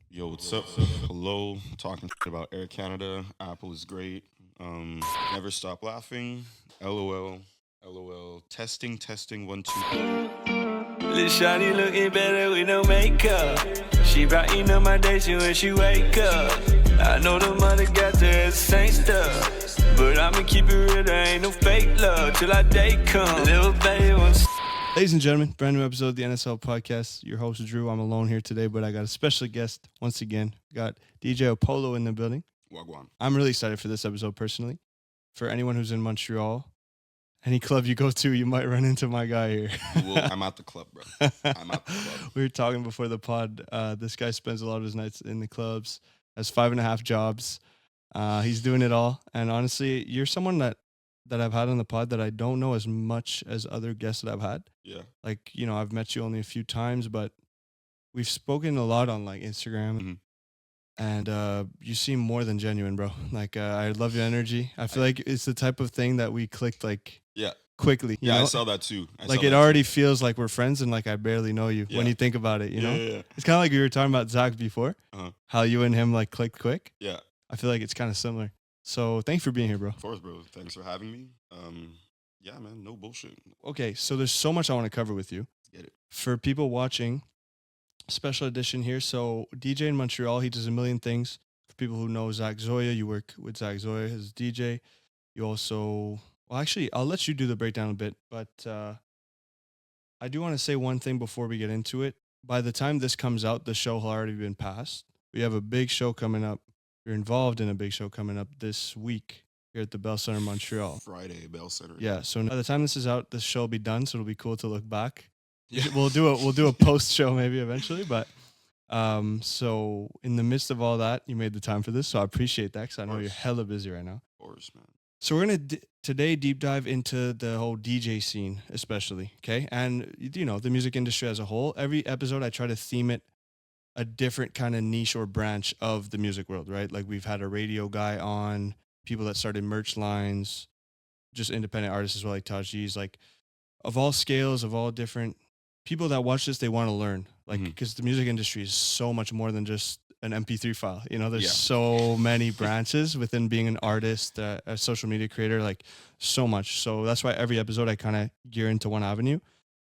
Yo, what's up? Hello. Talking about Air Canada. Apple is great. Never stop laughing. LOL. LOL. Testing, testing, one, two. Little shawty looking better with no makeup. She brighten up my day when she wake up. I know the mother got the same stuff, but I'ma keep it real, there ain't no fake love till our day come. Little baby wants. Ladies and gentlemen, brand new episode of the NSL podcast. Your host is Drew. I'm alone here today, but I got a special guest once again. Got DJ Apollo in the building. Wagwan. I'm really excited for this episode personally. For anyone who's in Montreal, any club you go to, you might run into my guy here. Well, I'm at the club, bro. I'm at the club. We were talking before the pod. This guy spends a lot of his nights in the clubs, has 5.5 jobs. He's doing it all. And honestly, you're someone that I've had on the pod that I don't know as much as other guests that I've had. Yeah. Like, you know, I've met you only a few times, but we've spoken a lot on like Instagram. Mhm. And you seem more than genuine, bro. Like, I love your energy. I feel like it's the type of thing that we clicked like Yeah. quickly. You Yeah, know? I saw that too. Like it already feels like we're friends and like I barely know you when Yeah. you think about it, you know? Yeah. It's kind of like we were talking about Zach before, Uh-huh. how you and him like clicked quick. Yeah. I feel like it's kind of similar. So thanks for being here, bro. Of course, bro. Thanks for having me. Yeah, man. No bullshit. Okay, so there's so much I want to cover with you. Get it. For people watching, special edition here. So DJ in Montreal, he does a million things. For people who know Zach Zoya, you work with Zach Zoya as DJ. You also, well, actually, I'll let you do the breakdown a bit, but I do want to say one thing before we get into it. By the time this comes out, the show will already been passed. We have a big show coming up. You're involved in a big show coming up this week here at the Bell Center, Montreal. Friday, Bell Center. Yeah, so by the time this is out, this show will be done. So it'll be cool to look back. Yeah. We'll do a post show maybe eventually, but so in the midst of all that, you made the time for this, so I appreciate that because I know you're course. hella busy right now. Of course, man. So we're gonna today deep dive into the whole DJ scene, especially, okay, and you know the music industry as a whole. Every episode, I try to theme it a different kind of niche or branch of the music world, right? Like we've had a radio guy on, people that started merch lines, just independent artists as well, like Taji's, like of all scales, of all different people that watch this, they want to learn, like because the music industry is so much more than just an MP3 file. You know, there's Yeah. so many branches within being an artist, a social media creator, like so much. So that's why every episode I kind of gear into one avenue.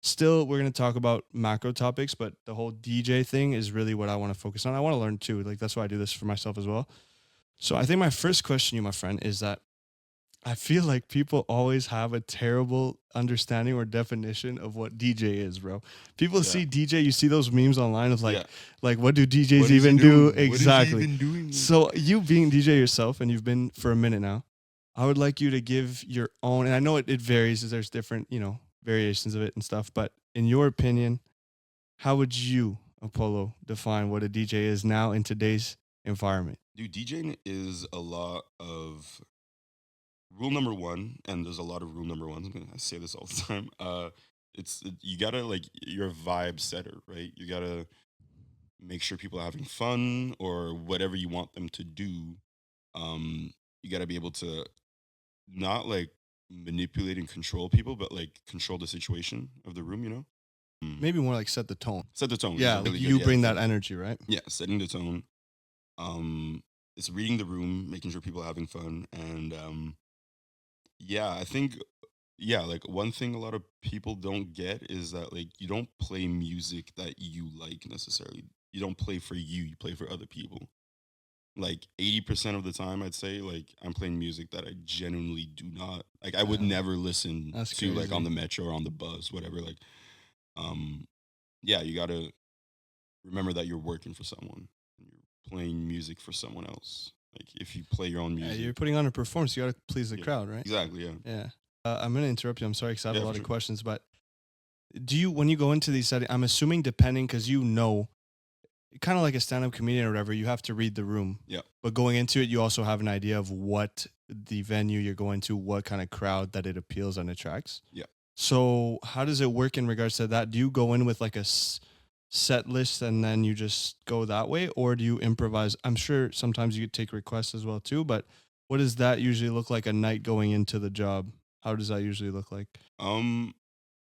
Still, we're going to talk about macro topics, but the whole DJ thing is really what I want to focus on. I want to learn too. Like that's why I do this for myself as well. So I think my first question to you, my friend, is that I feel like people always have a terrible understanding or definition of what DJ is, bro. People see DJ, you see those memes online of like, Yeah. like what do DJs What is even he do? doing? What is he Exactly. even doing? So you being DJ yourself, and you've been for a minute now, I would like you to give your own, and I know it varies, there's different, you know, variations of it and stuff, but in your opinion, how would you, Apollo, define what a DJ is now in today's environment? Dude, DJing is a lot of rule number one, and there's a lot of rule number ones. I say this all the time. You gotta like you're a vibe setter, right? You gotta make sure people are having fun or whatever you want them to do. You gotta be able to not like manipulate and control people, but like control the situation of the room. You know, Maybe more like set the tone. set the tone. is Yeah, really like good, you yeah. bring that energy, right? Yeah, setting the tone. It's reading the room, making sure people are having fun, and yeah, I think like one thing a lot of people don't get is that like you don't play music that you like necessarily. You don't play for you play for other people. Like 80% of the time, I'd say like I'm playing music that I genuinely do not like. I would Yeah. never listen That's to like on crazy. the metro or on the bus, whatever. Like, yeah, you gotta remember that you're working for someone and you're playing music for someone else. Like if you play your own Yeah, music, you're putting on a performance. You got to please the Yeah. crowd, right? exactly, yeah. Yeah. I'm going to interrupt you. I'm sorry because I have Yeah, a for lot of sure. questions, but do you, when you go into these settings, I'm assuming depending, because you know, kind of like a stand-up comedian or whatever, you have to read the room. Yeah. But going into it, you also have an idea of what the venue you're going to, what kind of crowd that it appeals and attracts. Yeah. So how does it work in regards to that? Do you go in with like a set list and then you just go that way, or do you improvise? I'm sure sometimes you take requests as well too, but what does that usually look like a night going into the job? How does that usually look like?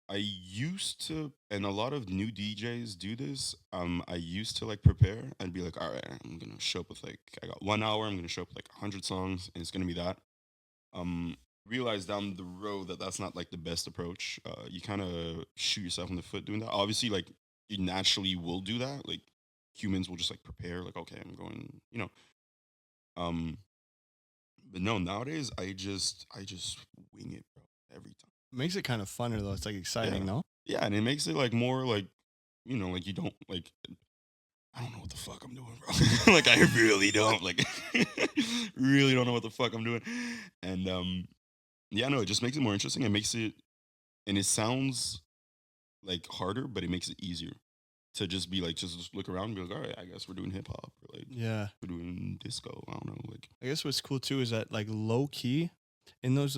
I used to, and a lot of new DJs do this. I used to like prepare and be like, all right, I'm gonna show up with like, I got 1 hour. I'm gonna show up with like 100 songs, and it's gonna be that. Realize down the road that that's not like the best approach. You kind of shoot yourself in the foot doing that. Obviously, like you naturally will do that. Like humans will just like prepare, like, okay, I'm going, you know. Um, but no, nowadays I just wing it, bro, every time. It makes it kind of funner though. It's like exciting, Yeah. no? Yeah, and it makes it like more like, like you don't like, I don't know what the fuck I'm doing, bro. Like I really don't like really don't know what the fuck I'm doing. And yeah, no, it just makes it more interesting. It makes it, and it sounds like harder, but it makes it easier to just be like, just look around and be like, all right, I guess we're doing hip hop, or like Yeah. we're doing disco. I don't know, like I guess what's cool too is that like low key in those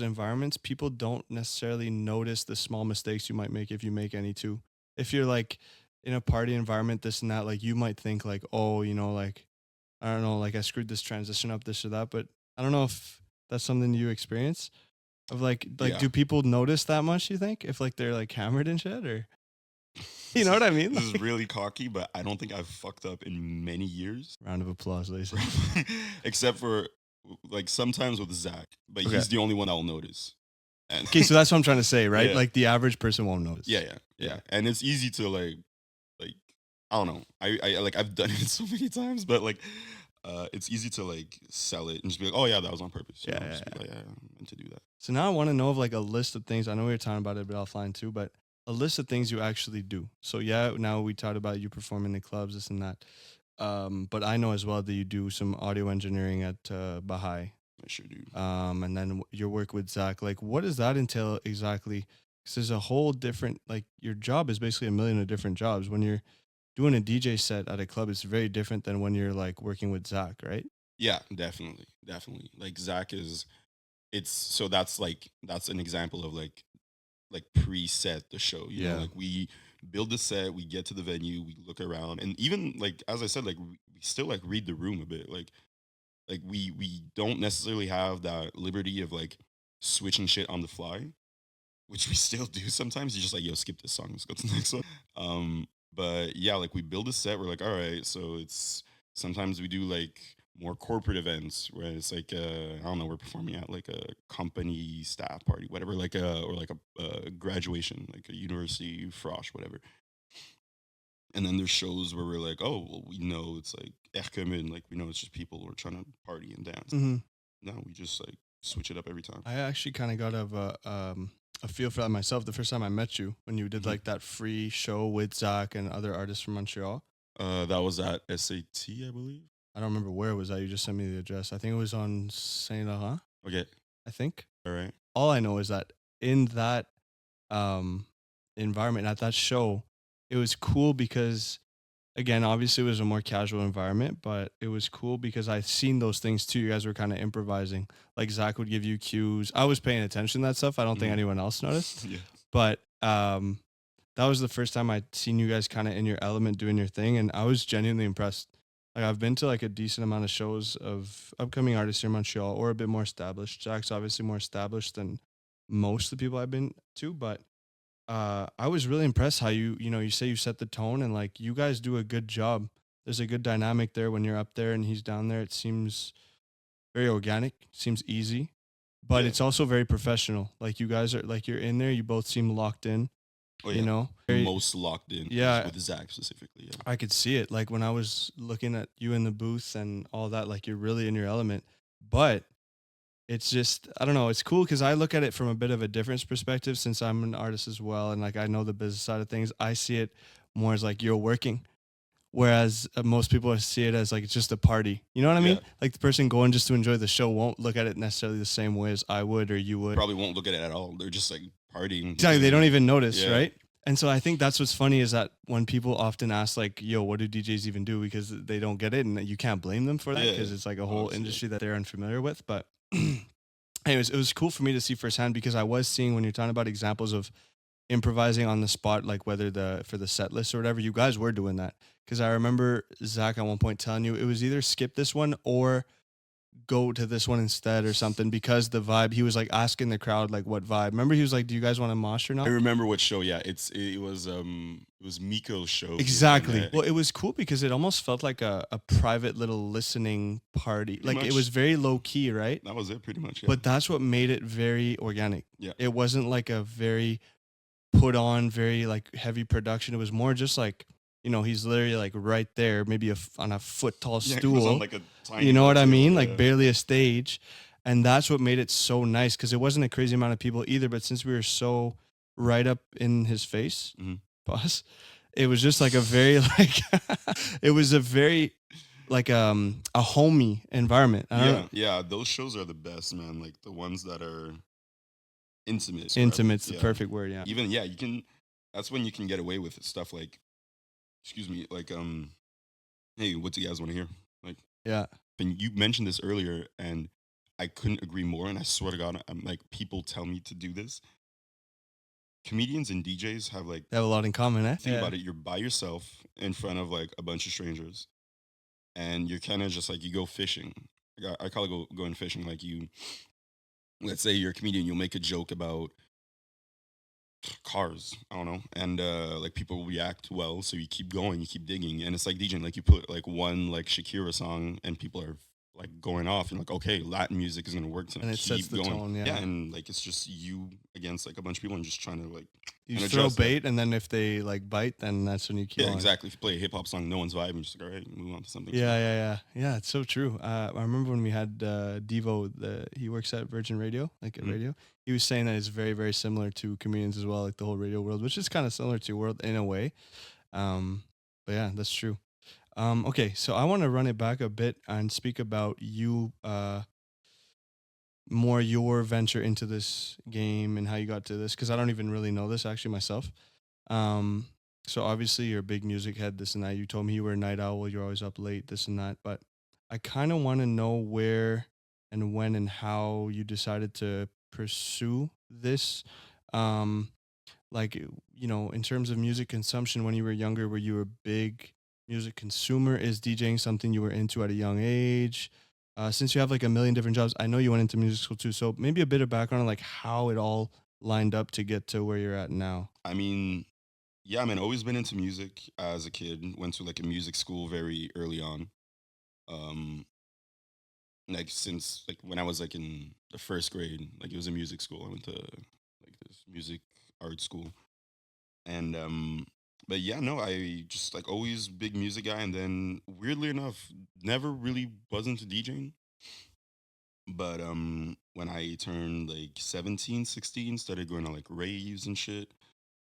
environments, people don't necessarily notice the small mistakes you might make if you make any too. If you're like in a party environment, this and that, like you might think like, oh, like I don't know, like I screwed this transition up, this or that. But I don't know if that's something you experience of like yeah. do people notice that much, you think? If like they're like hammered and shit or you This know is what I mean? this is really cocky, but I don't think I've fucked up in many years. Round of applause, ladies. Except for like sometimes with Zach, but Okay. he's the only one that will notice. And Okay, so that's what I'm trying to say, right? Yeah. Like the average person won't notice. yeah, and it's easy to like I don't know. I like I've done it so many times, but like it's easy to like sell it and just be like, oh yeah, that was on purpose. You Yeah, know? yeah, Just be like, yeah, I meant to do that. So now I want to know of like a list of things. I know we were talking about it, but offline too. But a list of things you actually do. So yeah, now we talked about you performing in clubs, this and that. But I know as well that you do some audio engineering at Baha'i. I sure do. And then your work with Zach. Like, what does that entail exactly? Because there's a whole different like your job is basically a million of different jobs. When you're doing a DJ set at a club, it's very different than when you're like working with Zach, right? Yeah, definitely. Like Zach is, it's so that's an example of like preset the show. You know, Yeah. like we build the set, we get to the venue, we look around, and even like as I said, like we still like read the room a bit. Like we don't necessarily have that liberty of like switching shit on the fly, which we still do sometimes. You're just like, yo, skip this song, let's go to the next one. But yeah, like we build a set, we're like, all right, so it's sometimes we do like more corporate events where it's like I don't know, we're performing at like a company staff party, whatever, like or like a graduation, like a university frosh, whatever. And then there's shows where we're like, oh, well, we know it's like Erkemen, like we know it's just people who are trying to party and dance. Mm-hmm. No, we just like switch it up every time. I actually kind of got a feel for that myself the first time I met you when you did Mhm. like that free show with Zach and other artists from Montreal. That was at SAT, I believe. I don't remember where it was at. You just sent me the address. I think it was on Saint Laurent. Okay, I think. all right. All I know is that in that um, environment at that show, it was cool because again, obviously it was a more casual environment, but it was cool because I've seen those things too. You guys were kind of improvising. Like Zach would give you cues. I was paying attention to that stuff. I don't think Mhm. anyone else noticed. Yeah. But that was the first time I'd seen you guys kind of in your element doing your thing, and I was genuinely impressed. Like I've been to like a decent amount of shows of upcoming artists here in Montreal or a bit more established. Jack's obviously more established than most of the people I've been to, but I was really impressed how you say you set the tone and like you guys do a good job. There's a good dynamic there when you're up there and he's down there. It seems very organic, seems easy, but Yeah. it's also very professional. Like you guys are like you're in there, you both seem locked in, Oh you yeah. know. Very- Most locked in. Yeah. With Zach specifically. Yeah. I could see it. Like when I was looking at you in the booth and all that, like you're really in your element. But it's just, I don't know, it's cool because I look at it from a bit of a different perspective since I'm an artist as well. And like I know the business side of things. I see it more as like you're working. Whereas most people see it as like it's just a party. You know what I mean? Yeah. Like the person going just to enjoy the show won't look at it necessarily the same way as I would or you would. Probably won't look at it at all. They're just like partying. Exactly. They don't even notice, Yeah. right? And so I think that's what's funny is that when people often ask like, yo, what do DJs even do? Because they don't get it and you can't blame them for that Yeah, because it's like a whole obviously. industry that they're unfamiliar with. But anyways, it was cool for me to see firsthand because I was seeing when you're talking about examples of improvising on the spot, like whether for the set list or whatever, you guys were doing that. Because I remember Zach at one point telling you it was either skip this one or go to this one instead or something because the vibe. He was like asking the crowd like what vibe. Remember, he was like, "Do you guys want to mosh or I not?" remember what show. Yeah, it was Miko's show. Exactly. Well, it was cool because it almost felt like a private little listening party. Pretty Like it much. was very low key, right? That was it, pretty much. Yeah. But that's what made it very organic. Yeah. It wasn't like a very put on, very like heavy production. It was more just like, he's literally like right there, maybe on a foot tall Yeah, it stool. was on like a tiny You know what I table, mean? yeah. Like barely a stage. And that's what made it so nice because it wasn't a crazy amount of people either. But since we were so right up in his face, Mhm. boss, it was just like a very like it was a very like a homey environment. I don't know. Yeah. Those shows are the best, man. Like the ones that are intimate. Intimate's the Yeah. perfect word, yeah. Even you can. That's when you can get away with stuff like, excuse me, like hey, what do you guys want to hear? Like, Yeah. and you mentioned this earlier, and I couldn't agree more. And I swear to God, I'm like, people tell me to do this. Comedians and DJs have like, They have a lot in common, eh? think about it. You're by yourself in front of like a bunch of strangers, and you're kind of just like you go fishing. Like, I call it going fishing. Like let's say you're a comedian, you'll make a joke about cars, I don't know, and like people will react well, so you keep going, you keep digging, and it's like DJing. Like you put like one like Shakira song, and people are like going off, and like, okay, Latin music is gonna work tonight. And it sets the tone, yeah. and like it's just you against like a bunch of people, and just trying to like You and throw adjust that. bait, and then if they like bite, then that's when you keep Yeah, going. exactly. If you play a hip hop song, no one's vibing, just like, all right, move on to something. Yeah. It's so true. I remember when we had Devo. He works at Virgin Radio, like at Mhm. radio. He was saying that it's very, very similar to comedians as well, like the whole radio world, which is kind of similar to world in a way. But yeah, that's true. Okay, so I want to run it back a bit and speak about you, more your venture into this game and how you got to this, because I don't even really know this actually myself. So obviously you're a big music head, this and that. You told me you were a night owl, you're always up late, this and that. But I kind of want to know where and when and how you decided to pursue this. Like, in terms of music consumption, when you were younger, were you a big music consumer? Is DJing something you were into at a young age? Since you have like a million different jobs, I know you went into music school too. So maybe a bit of background on like how it all lined up to get to where you're at now. I mean, yeah, man, always been into music as a kid. Went to like a music school very early on. Um, like since like when I was like in the first grade, like it was a music school. I went to like this music art school, and but yeah, no, I just like always big music guy, and then weirdly enough, never really was into DJing. But when I turned like 17, 16, started going to like raves and shit,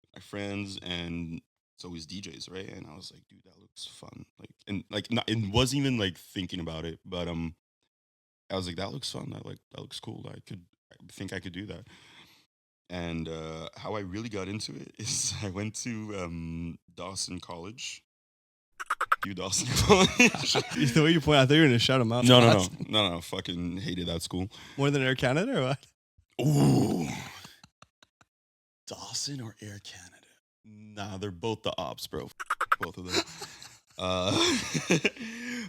with my friends, and it's always DJs, right? And I was like, dude, that looks fun. Like, and like, not, it wasn't even like thinking about it, but I was like, that looks fun. That looks cool. I think I could do that. And how I really got into it is I went to Dawson College. You Dawson College? The way you point, I thought you were gonna shout them out. No. Fucking hated that school. More than Air Canada or what? Ooh. Dawson or Air Canada? Nah, they're both the ops, bro. Both of them.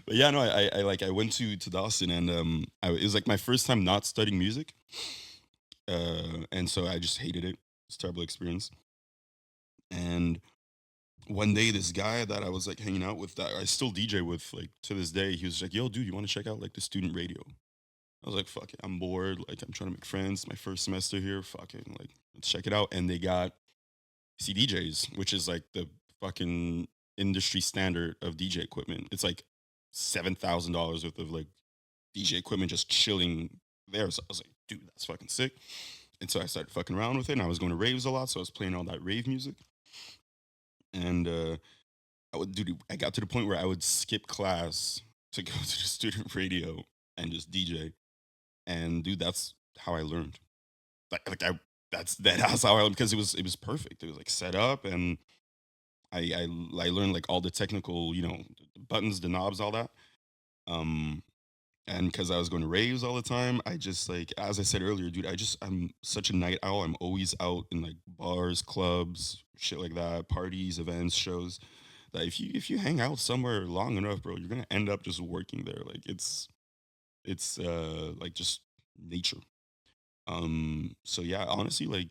But yeah, no, I went to Dawson, and it was like my first time not studying music, and so I just hated it. It's a terrible experience. And one day, this guy that I was like hanging out with, that I still DJ with, like to this day, he was like, "Yo, dude, you want to check out like the student radio?" I was like, "Fuck it, I'm bored. Like, I'm trying to make friends. My first semester here. Fuck it, like, let's check it out." And they got CDJs, which is like the fucking industry standard of DJ equipment. It's like $7,000 worth of like DJ equipment just chilling there. So I was like, dude, that's fucking sick. And so I started fucking around with it, and I was going to raves a lot, so I was playing all that rave music. And I got to the point where I would skip class to go to the student radio and just DJ. And dude, that's how I learned. That's how I learned, because it was perfect. It was like set up, and I learned like all the technical, the buttons, the knobs, all that. And because I was going to raves all the time, I just like, as I said earlier, dude, I'm such a night owl. I'm always out in like bars, clubs, shit like that, parties, events, shows. That if you hang out somewhere long enough, bro, you're gonna end up just working there. Like It's like just nature. So yeah, honestly, like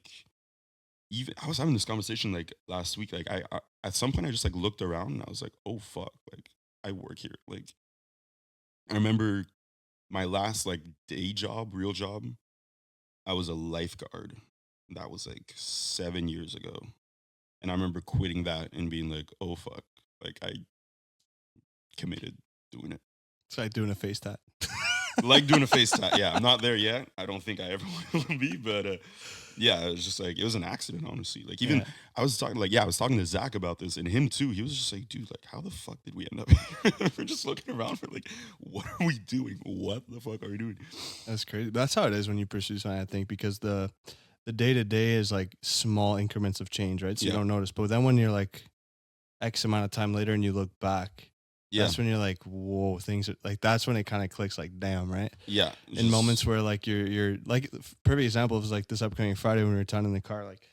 even I was having this conversation like last week. Like I at some point I just like looked around and I was like, oh fuck, like I work here. Like I remember my last like day job, real job. I was a lifeguard. That was like 7 years ago, and I remember quitting that and being like, oh fuck, like I committed doing it. It's like doing a face tat. Like doing a face tat. Yeah, I'm not there yet. I don't think I ever will be, but yeah, it was just like it was an accident, honestly. Like even Yeah. I was talking, like I was talking to Zach about this, and him too. He was just like, dude, like how the fuck did we end up here? We're just looking around for like, what are we doing? What the fuck are we doing? That's crazy. That's how it is when you pursue something, I think, because the day to day is like small increments of change, right? So you Yeah. don't notice. But then when you're like X amount of time later and you look back, Yeah, that's when you're like, whoa, things are like, that's when it kind of clicks, like, damn, right? yeah. In moments where like you're like, perfect example is like this upcoming Friday when we were talking in the car, like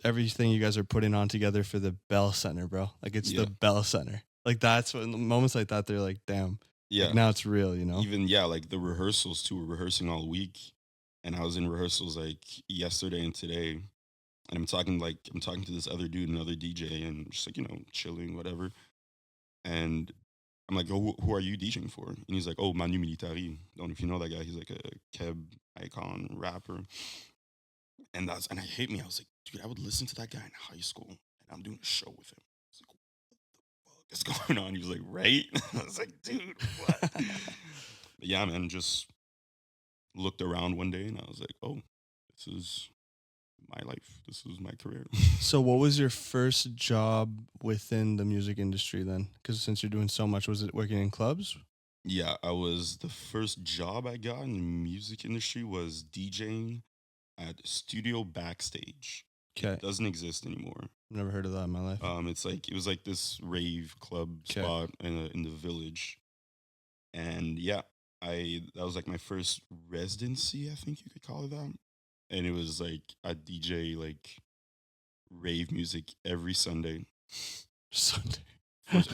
everything you guys are putting on together for the Bell Center, bro. Like it's Yeah. the Bell Center. Like that's when moments like that, they're like, damn, Yeah, like now it's real, you know? even yeah, like the rehearsals too. We're rehearsing all week, and I was in rehearsals like yesterday and today, and I'm talking to this other dude, another DJ, and just like chilling, whatever. And I'm like, oh, who are you DJing for? And he's like, oh, Manu Militari. Don't know if you know that guy. He's like a Keb icon rapper. And I hate me. I was like, dude, I would listen to that guy in high school, and I'm doing a show with him. I was like, what the fuck is going on? He was like, right? I was like, dude, what? But yeah, man, just looked around one day and I was like, oh, this is my life. This is my career. So what was your first job within the music industry then? Because since you're doing so much, was it working in clubs? Yeah, the first job I got in the music industry was DJing at Studio Backstage. Okay. Doesn't exist anymore. Never heard of that in my life. It's like it was like this rave club 'Kay. spot in the village, and yeah, that was like my first residency, I think you could call it that, and it was like I DJ like rave music every Sunday. Sunday.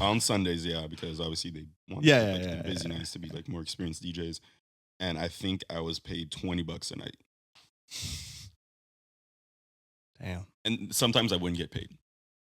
On Sundays, yeah, because obviously they want Yeah, like, yeah, the yeah, busy yeah. nights to be like more experienced DJs, and I think I was paid $20 a night. Damn. And sometimes I wouldn't get paid.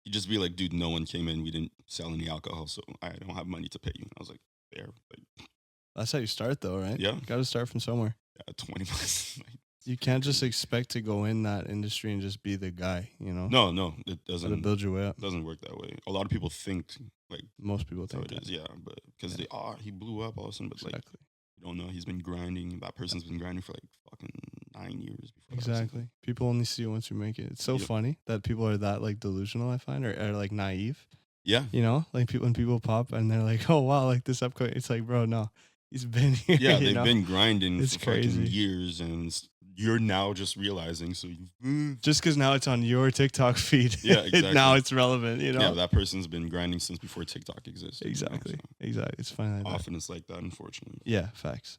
You'd just be like, dude, no one came in. We didn't sell any alcohol, so I don't have money to pay you. I was like, fair. Like, That's how you start though, right? Yeah. Got to start from somewhere. yeah, $20. Like, You can't just expect to go in that industry and just be the guy, you know? no, it Got to doesn't build your way up. work that way. A lot of people think like Most people that's how think it that. is, yeah, but because Yeah. he blew up all of a sudden, but like Exactly. you don't know, he's been grinding. That person's been grinding for like fucking 9 years before. that was Exactly. People only see you once you make it. It's so Yep. funny that people are that like delusional, I find, or like naive. Yeah, You know, like when people pop and they're like, "Oh wow, like this upcoming," it's like, bro, no, he's been here. yeah, you they've know? been grinding It's for fucking crazy. years, and you're now just realizing. So you, Just because now it's on your TikTok feed, Yeah, exactly. now it's relevant. You know, yeah, that person's been grinding since before TikTok existed. exactly, So exactly. It's funny like that. often it's like that, unfortunately. Yeah, facts.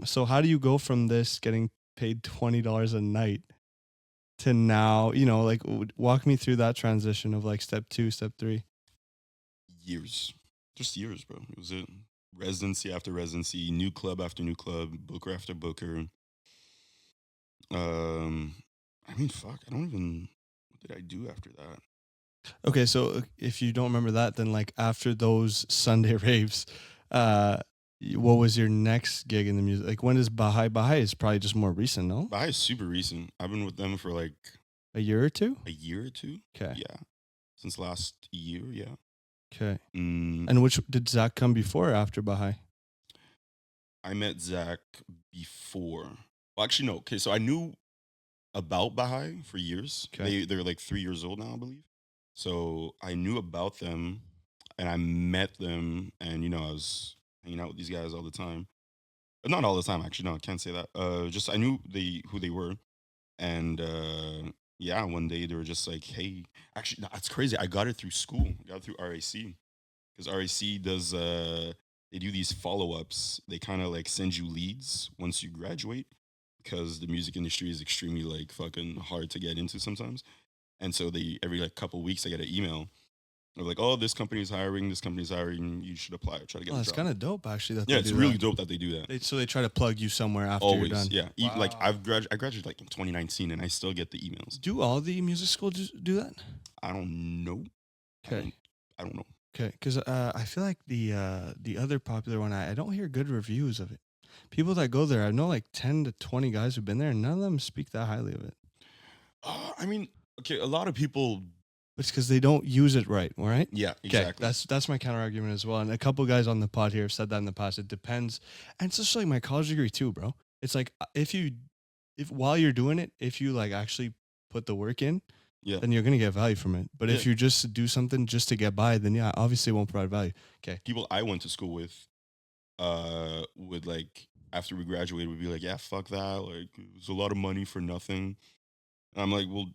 So how do you go from this getting paid $20 a night to now? You know, like walk me through that transition of like step 2, step 3. Years, just years, bro. It was it. Residency after residency, new club after new club, booker after booker. I mean, fuck. I don't even. What did I do after that? Okay, so if you don't remember that, then like after those Sunday raves, what was your next gig in the music? Like when is Bahai? Bahai is probably just more recent, no? Bahai is super recent. I've been with them for like A year or two? a year or two. Okay. Yeah, since last year. Yeah. Okay. Mm, And which did Zach come before or after Bahai? I met Zach before. Well, actually, no. Okay, so I knew about Bahai for years. Okay. They're like 3 years old now, I believe. So I knew about them, and I met them, and I was hanging out with these guys all the time. But not all the time, actually. No, I can't say that. Just I knew who they were, and yeah, one day they were just like, "Hey, actually, no, it's crazy. I got it through school. I got it through RAC because RAC does they do these follow ups. They kind of like send you leads once you graduate because the music industry is extremely like fucking hard to get into sometimes. And so they every like couple weeks I get an email They're like, oh, this company's hiring, you should apply, try to get Oh, a that's job. kind of dope, actually. That Yeah, they it's do really that. dope that they do that. So they try to plug you somewhere after you're Always, done. yeah. Like Wow. I graduated like in 2019, and I still get the emails. Do all the music schools do that? I don't know. Okay. I don't know. Okay, because I feel like the other popular one, I don't hear good reviews of it. People that go there, I know like 10 to 20 guys who've been there, and none of them speak that highly of it. I mean, okay, a lot of people. It's because they don't use it right, right? Yeah, Okay, exactly. that's my counter argument as well. And a couple guys on the pod here have said that in the past. It depends, and it's just like my college degree too, bro. It's like if while you're doing it, if you like actually put the work in, Yeah. then you're gonna get value from it. But if Yeah. you just do something just to get by, then yeah, obviously it won't provide value. Okay. People I went to school with, would like after we graduated, would be like, yeah, fuck that. Like, it's a lot of money for nothing. And I'm like, well,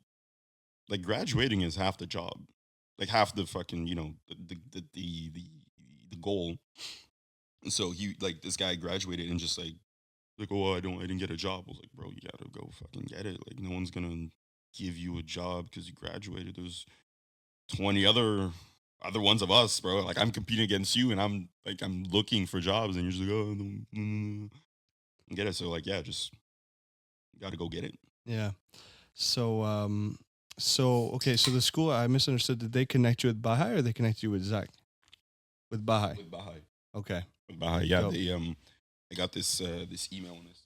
like graduating is half the job, like half the fucking, the goal. And so he like this guy graduated and just like, oh, I didn't get a job. I was like, bro, you gotta go fucking get it. Like, no one's gonna give you a job because you graduated. There's 20 other ones of us, bro. Like, I'm competing against you, and I'm looking for jobs, and you're just like, oh, no. Get it. So like, yeah, just gotta go get it. Yeah. So okay, so the school, I misunderstood. Did they connect you with Baha'i or they connect you with Zach? With Baha'i. With Baha'i. Okay. With Baha'i, yeah. Dope. I got this email on this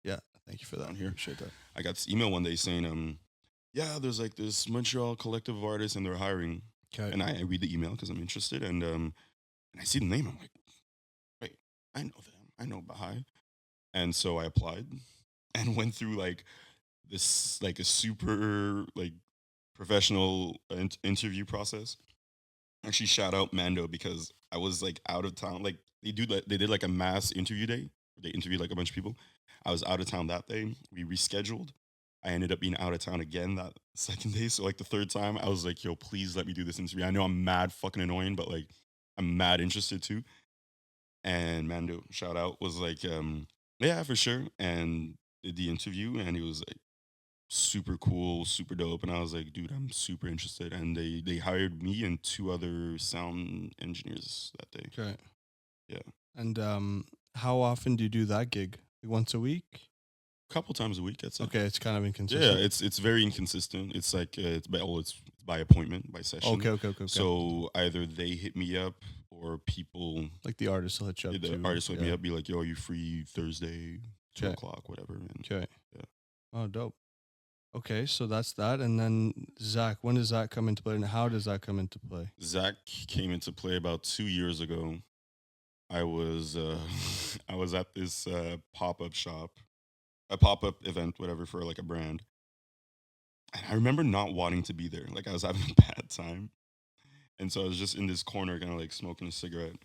Yeah. Thank you for that. down here. Appreciate that. I got this email one day saying, yeah, there's like this Montreal collective of artists and they're hiring. Okay. And I read the email because I'm interested, and I see the name. I'm like, wait, I know them. I know Baha'i. And so I applied and went through like this like a super like professional interview process. Actually, shout out Mando because I was like out of town. Like they did like a mass interview day. They interviewed like a bunch of people. I was out of town that day. We rescheduled. I ended up being out of town again that second day. So like the third time, I was like, yo, please let me do this interview. I know I'm mad fucking annoying, but like I'm mad interested too. And Mando, shout out, was like, yeah, for sure. And did the interview, and it was like super cool, super dope. And I was like, dude, I'm super interested. And they hired me and two other sound engineers that day. Okay. Yeah. And how often do you do that gig? Like once a week? A couple times a week, that's it. Okay, it's kind of Yeah, inconsistent. it's very inconsistent. It's like it's by appointment, by session. Okay. So either they hit me up or people, Like the artist will hit you up the too. artist will hit Yeah. me up, be like, yo, are you free Thursday, 2 Okay. o'clock, whatever. And Okay. Yeah. Oh, dope. Okay, so that's that. And then Zach, when does that come into play, and how does that come into play? Zach came into play about 2 years ago. I was I was at this pop-up shop, a pop-up event, whatever, for like a brand. And I remember not wanting to be there. Like I was having a bad time. And so I was just in this corner, kind of like smoking a cigarette.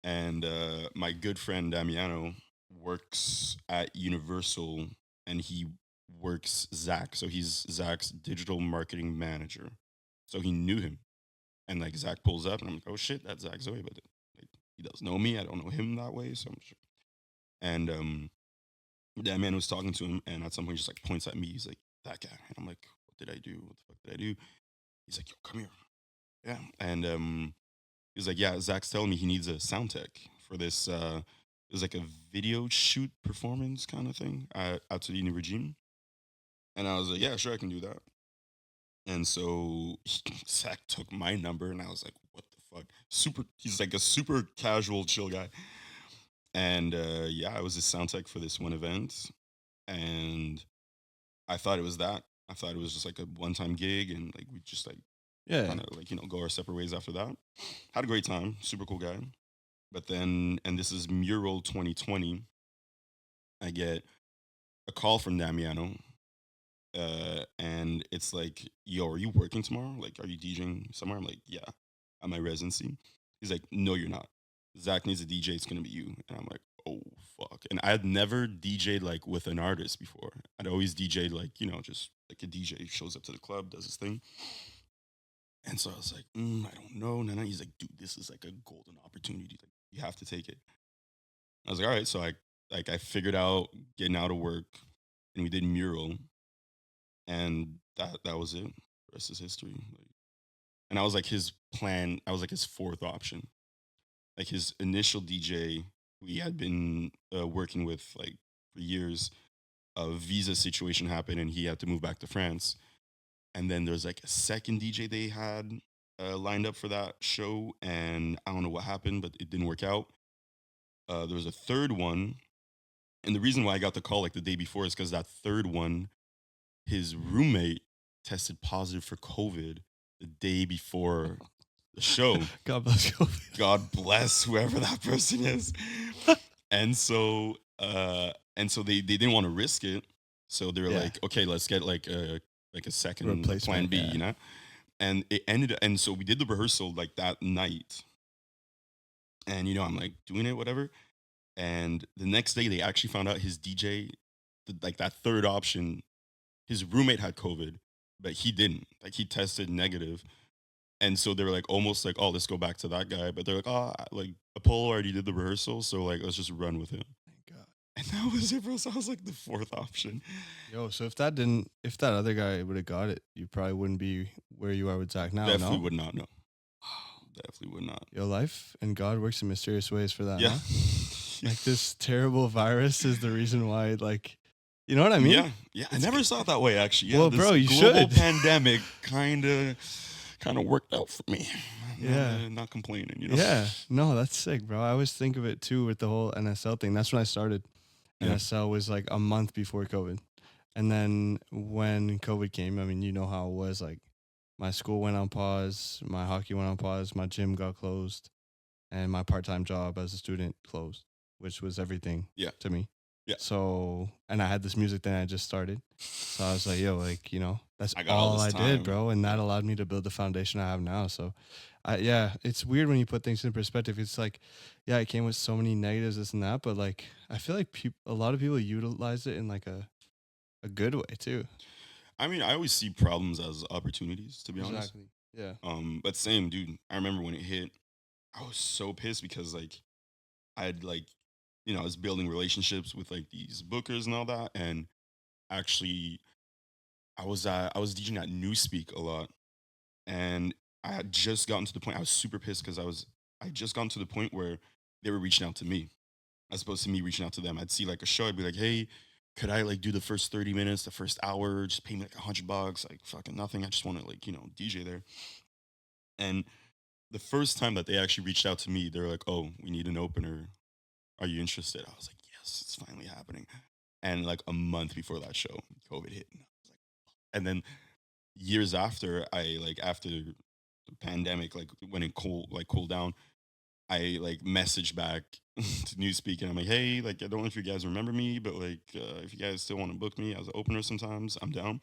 And my good friend Damiano works at Universal, and he works Zach. So he's Zach's digital marketing manager. So he knew him. And like Zach pulls up, and I'm like, oh shit, that's Zach Zoya. But like he does know me. I don't know him that way. So I'm sure. And that man was talking to him, and at some point, he just like points at me. He's like, that guy. And I'm like, what did I do? What the fuck did I do? He's like, yo, come here. Yeah. And he's like, yeah, Zach's telling me he needs a sound tech for this. It was like a video shoot performance kind of thing out to the new regime. And I was like, yeah, sure, I can do that. And so Zach took my number, and I was like, what the fuck? He's like a super casual, chill guy. And yeah, I was his sound tech for this one event. And I thought it was that. I thought it was just like a one-time gig, and like we just like Yeah. kind of like go our separate ways after that. Had a great time, super cool guy. But then, and this is Mural 2020, I get a call from Damiano, and it's like, yo, are you working tomorrow? Like, are you DJing somewhere? I'm like, yeah, at my residency. He's like, no, you're not. Zach needs a DJ. It's gonna be you. And I'm like, oh fuck. And I had never DJed like with an artist before. I'd always DJed like just like a DJ shows up to the club, does his thing. And so I was like, I don't know. And then he's like, dude, this is like a golden opportunity. Like, you have to take it. I was like, all right. So I figured out getting out of work, and we did Mural, and that was it. The rest is history. Like, and I was like his plan. I was like his fourth option. Like his initial DJ, we had been working with like for years. A visa situation happened, and he had to move back to France. And then there's like a second DJ they had lined up for that show, and I don't know what happened, but it didn't work out. There was a third one, and the reason why I got the call like the day before is because that third one, his roommate tested positive for COVID the day before the show. God bless COVID. God bless whoever that person is. And so they didn't want to risk it. So they were Yeah. like, okay, let's get like a second Replacement, plan B, yeah. you know? And it ended, and so we did the rehearsal like that night. And I'm like doing it, whatever. And the next day they actually found out his DJ, like that third option, his roommate had COVID, but he didn't. Like he tested negative. And so they were like almost like, oh, let's go back to that guy. But they're like, oh, like Apollo already did the rehearsal, so like let's just run with him. Thank God. And that was it, bro. So I was like the fourth option. Yo, so if that other guy would have got it, you probably wouldn't be where you are with Zach now. Definitely no? would not know. Definitely would not. Your life and God works in mysterious ways for that. Yeah. Huh? Like this terrible virus is the reason why, like, you know what I mean? Yeah. Yeah. I never saw it that way, actually. Yeah, Well, this bro, you global should. pandemic kind of worked out for me. Yeah. Not complaining, Yeah. No, that's sick, bro. I always think of it too with the whole NSL thing. That's when I started. Yeah. NSL was like a month before COVID. And then when COVID came, I mean, you know how it was. Like, my school went on pause, my hockey went on pause, my gym got closed, and my part-time job as a student closed, which was everything Yeah. to me. Yeah. So, and I had this music thing I just started. So I was like, yo, like, that's I got all all I this did, time. bro. And that allowed me to build the foundation I have now. So, it's weird when you put things in perspective. It's like, yeah, it came with so many negatives, this and that, but like, I feel like a lot of people utilize it in like a good way too. I mean, I always see problems as opportunities, to be honest. Yeah. But same, dude. I remember when it hit, I was so pissed because like I had like, I was building relationships with like these bookers and all that, and actually, I was DJing at Newspeak a lot, and I had just gotten to the point. I was super pissed because I just gotten to the point where they were reaching out to me, as opposed to me reaching out to them. I'd see like a show, I'd be like, hey, could I like do the first 30 minutes, the first hour, just pay me like $100, like fucking nothing. I just want to like, DJ there. And the first time that they actually reached out to me, they were like, oh, we need an opener. Are you interested? I was like, yes, it's finally happening. And like a month before that show, COVID hit. And I was like, and then years after, after the pandemic, like when it cooled down, I like messaged back to Newspeak and I'm like, hey, like I don't know if you guys remember me, but like if you guys still want to book me as an opener sometimes, I'm down.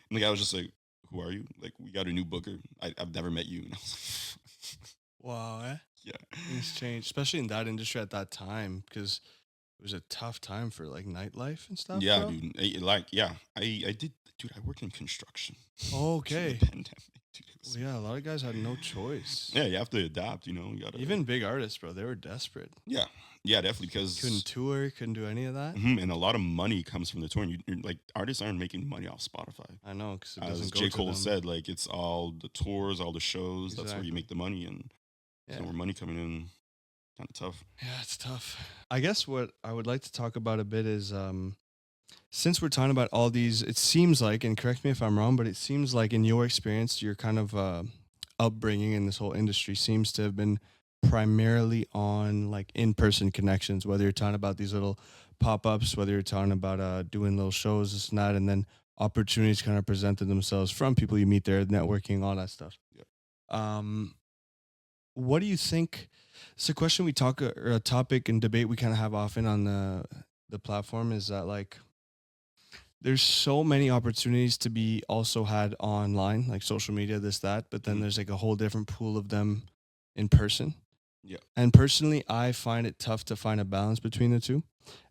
And the guy was just like, who are you? Like, we got a new booker. I've never met you. And I was like, Wow. yeah. Things changed, especially in that industry at that time, because it was a tough time for like nightlife and stuff. Yeah, bro. dude. I did, dude. I worked in construction. Okay. During the pandemic, dude. Well, yeah, a lot of guys had no choice. Yeah, you have to adapt. You gotta Even big artists, bro, they were desperate. Yeah, definitely because Couldn't tour, couldn't do any of that. and a lot of money comes from the touring. You're like artists aren't making money off Spotify. I know, because it As doesn't go J. to Cole them. said, like it's all the tours, all the shows. That's where you Exactly. make the money, and Yeah. more money coming in. Kind of tough. Yeah, it's tough. I guess what I would like to talk about a bit is since we're talking about all these, it seems like, and correct me if I'm wrong, but it seems like in your experience, your kind of upbringing in this whole industry seems to have been primarily on like in-person connections, whether you're talking about these little pop-ups, whether you're talking about doing little shows, this and that, and then opportunities kind of presented themselves from people you meet there, networking, all that stuff. Yeah. What do you think? It's a question we talk, or a topic and debate we kind of have often on the platform, is that like there's so many opportunities to be also had online, like social media, this, that, but then there's like a whole different pool of them in person. Yeah. And personally, I find it tough to find a balance between the two.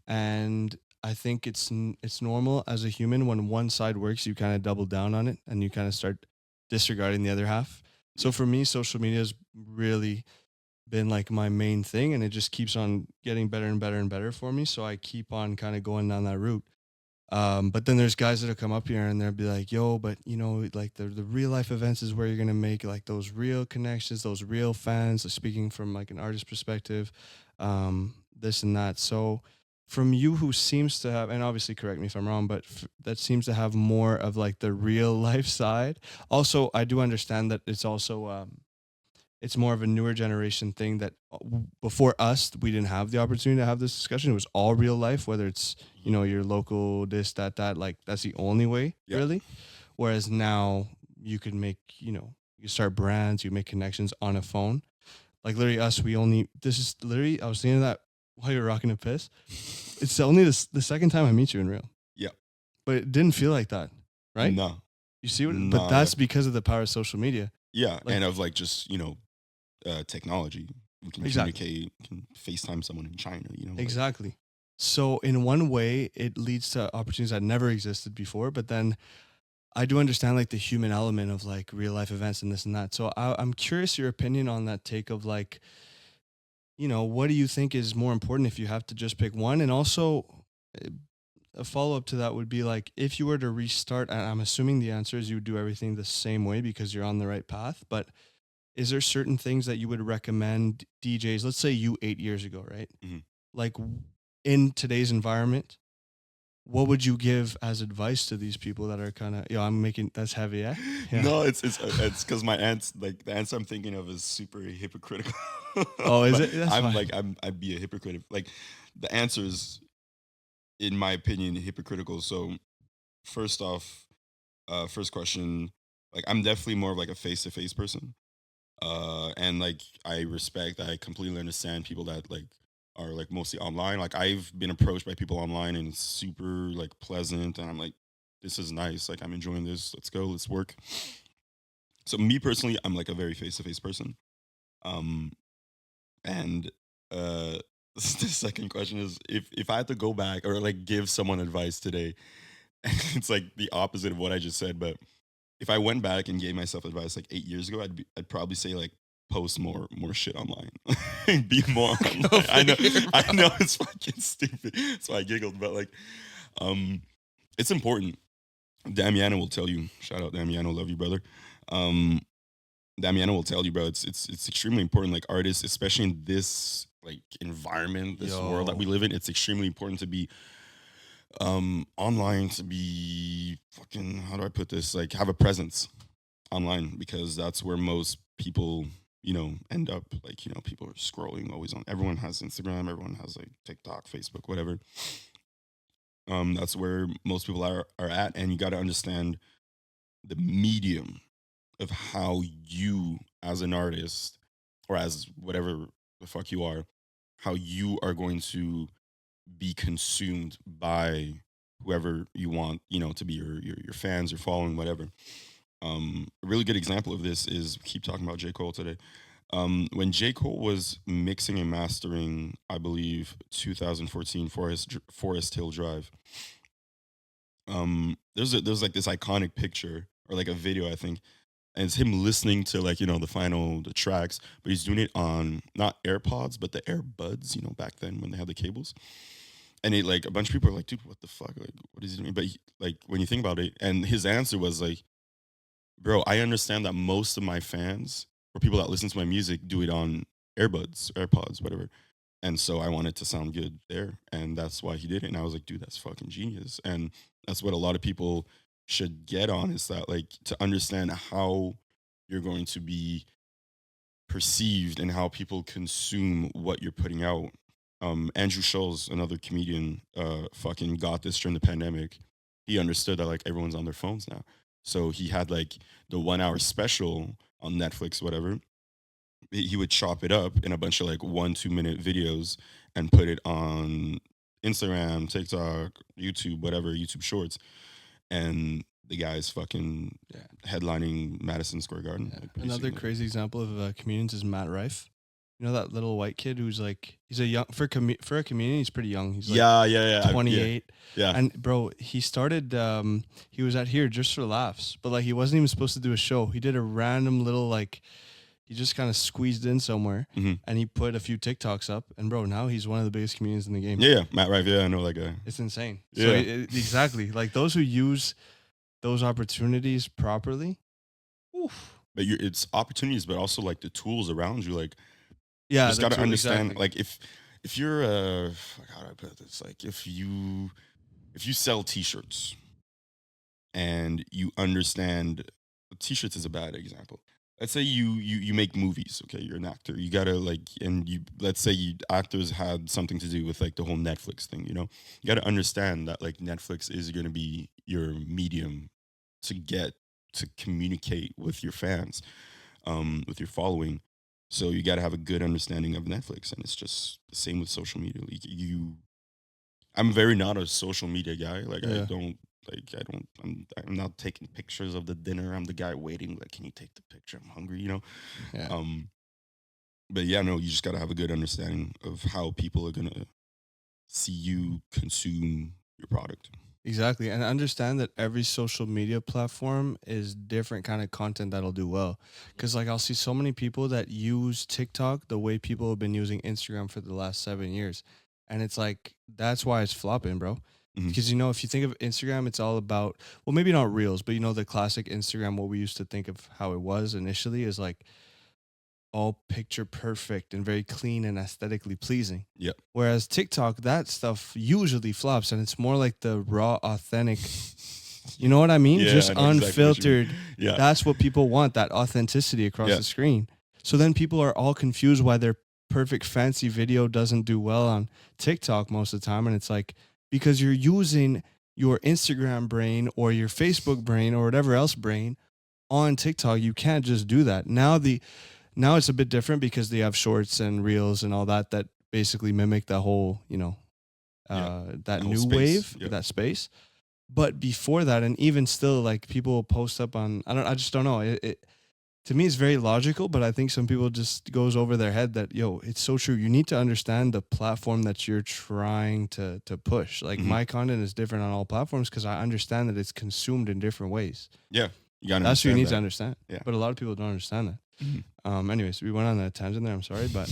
And I think it's normal as a human when one side works, you kind of double down on it and you kind of start disregarding the other half. So for me, social media has really been like my main thing, and it just keeps on getting better and better and better for me. So I keep on kind of going down that route. But then there's guys that'll come up here and they'll be like, yo, but you know, like the real life events is where you're gonna make like those real connections, those real fans. Like, speaking from like an artist perspective, this and that. So from you, who seems to have, and obviously correct me if I'm wrong, but that seems to have more of like the real life side. Also, I do understand that it's also it's more of a newer generation thing that before us, we didn't have the opportunity to have this discussion. It was all real life, whether it's, you know, your local, this, that, like that's the only way really. Whereas now you could make, you know, you start brands, you make connections on a phone. Like literally us, this is literally, I was thinking of that while you were rocking a piss. It's only the second time I meet you in real. Yeah. But it didn't feel like that, right? No. You see what, but that's because of the power of social media. Yeah. Like, and of like just, you know, technology. We can communicate, can FaceTime someone in China, you know. Exactly. Like, so in one way, it leads to opportunities that never existed before. But then I do understand like the human element of like real life events and this and that. So I'm curious your opinion on that take of like, you know, what do you think is more important if you have to just pick one? And also a follow up to that would be like, if you were to restart, and I'm assuming the answer is you would do everything the same way because you're on the right path, but is there certain things that you would recommend DJs? Let's say you 8 years ago, right? Mm-hmm. Like in today's environment, what would you give as advice to these people that are kind of, I'm making, that's heavy, yeah? No, it's because my answer, like the answer I'm thinking of is super hypocritical. Oh, is it? That's I'm fine. like, I'd be a hypocrite. Like the answer is, in my opinion, hypocritical. So first off, first question, like I'm definitely more of like a face-to-face person. And like I completely understand people that like are like mostly online. Like I've been approached by people online and it's super like pleasant and I'm like, this is nice, like I'm enjoying this, let's go, let's work. So me personally, I'm like a very face-to-face person. And the second question is, if I had to go back or like give someone advice today, it's like the opposite of what I just said, but if I went back and gave myself advice like 8 years ago, I'd probably say like post more shit online, be more. Online. I know it's fucking stupid, so I giggled, but like, it's important. Damiano will tell you. Shout out Damiano, love you, brother. Damiano will tell you, bro. It's extremely important. Like artists, especially in this like environment, this world that we live in, it's extremely important to be online, to be fucking, how do I put this, like have a presence online, because that's where most people, you know, end up. Like, you know, people are scrolling always on, everyone has Instagram, everyone has like TikTok, Facebook, whatever. That's where most people are at, and you got to understand the medium of how you as an artist or as whatever the fuck you are, how you are going to be consumed by whoever you want, you know, to be your fans, your following, whatever. A really good example of this is, keep talking about J. Cole today. When J. Cole was mixing and mastering, I believe 2014 Forest Hill Drive. There's like this iconic picture or like a video, I think, and it's him listening to like, you know, the tracks, but he's doing it on not AirPods but the AirBuds, you know, back then when they had the cables. And it, like, a bunch of people are like, dude, what the fuck? Like, what is he doing? But like, when you think about it, and his answer was like, bro, I understand that most of my fans or people that listen to my music do it on AirPods, whatever. And so I wanted to sound good there. And that's why he did it. And I was like, dude, that's fucking genius. And that's what a lot of people should get on, is that, like, to understand how you're going to be perceived and how people consume what you're putting out. Andrew Schulz, another comedian, fucking got this during the pandemic. He understood that like everyone's on their phones now. So he had like the 1 hour special on Netflix, whatever. He would chop it up in a bunch of like 1-2 minute videos and put it on Instagram, TikTok, YouTube, whatever, YouTube Shorts. And the guy's fucking headlining Madison Square Garden. Yeah. Like, Another crazy example of comedians is Matt Rife. You know that little white kid who's like, he's a young, for a comedian, he's pretty young. He's like 28. Yeah. And bro, he started, he was at here just for laughs, but like he wasn't even supposed to do a show. He did a random little like, he just kind of squeezed in somewhere, Mm-hmm. and he put a few TikToks up, and bro, now he's one of the biggest comedians in the game. Yeah, Matt Rife. Yeah, I know that guy. It's insane. Yeah. So exactly, like those who use those opportunities properly. Oof. But it's opportunities, but also like the tools around you. Like, Yeah, you just got to understand. exactly. Like, if you're how do I put this? Like, if you sell T-shirts and you understand, T-shirts is a bad example. Let's say you make movies. Okay, you're an actor. You gotta like, and you let's say actors had something to do with like the whole Netflix thing. You know, you gotta understand that like Netflix is gonna be your medium to get to communicate with your fans, with your following. So you gotta have a good understanding of Netflix, and it's just the same with social media. Like I'm very not a social media guy. Like Yeah. I'm not taking pictures of the dinner. I'm the guy waiting. Like, can you take the picture? I'm hungry. You know. Yeah. But yeah, no, you just gotta have a good understanding of how people are gonna see you consume your product. Exactly. And understand that every social media platform is different kind of content that'll do well. Because like I'll see so many people that use TikTok the way people have been using Instagram for the last 7 years. And it's like that's why it's flopping, bro. Mhm. Because if you think of Instagram, it's all about, well, maybe not reels, but the classic Instagram, what we used to think of how it was initially is like all picture perfect and very clean and aesthetically pleasing. Yep. Whereas TikTok, that stuff usually flops and it's more like the raw, authentic, you know what I mean? Yeah, Just I know exactly what you mean. unfiltered. Yeah. That's what people want, that authenticity across Yeah. the screen. So then people are all confused why their perfect fancy video doesn't do well on TikTok most of the time. And it's like, because you're using your Instagram brain or your Facebook brain or whatever else brain on TikTok. You can't just do that. Now it's a bit different because they have shorts and reels and all that basically mimic that whole, that whole new space. wave, Yeah. that space. But before that, and even still, like people will post up on, I just don't know. It to me, it's very logical, but I think some people just goes over their head that, it's so true. You need to understand the platform that you're trying to push. Like my content is different on all platforms because I understand that it's consumed in different ways. Yeah. You gotta That's what you need to understand understand. Yeah. But a lot of people don't understand that. Mhm. Anyways, we went on a tangent there. I'm sorry, but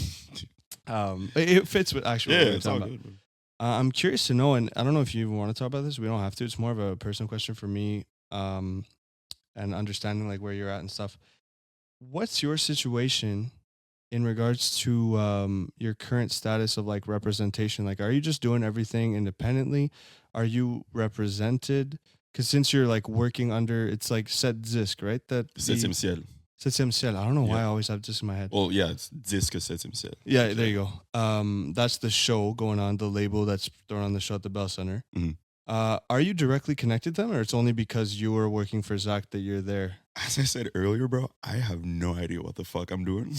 it fits with actually Yeah, what we were it's all talking about. good. I'm curious to know, and I don't know if you even want to talk about this. We don't have to. It's more of a personal question for me, and understanding like where you're at and stuff. What's your situation in regards to your current status of like representation? Like, are you just doing everything independently? Are you represented? Because since you're like working under, it's like Set Zisk, right? Septième ciel. Septième ciel. I don't know why I Yeah. always have this in my head. Well, yeah, it's Disque Septième ciel. Yeah, there you go. That's the show going on, the label that's thrown on the show at the Bell Center. Mhm. Are you directly connected to them, or it's only because you were working for Zach that you're there? As I said earlier, bro, I have no idea what the fuck I'm doing,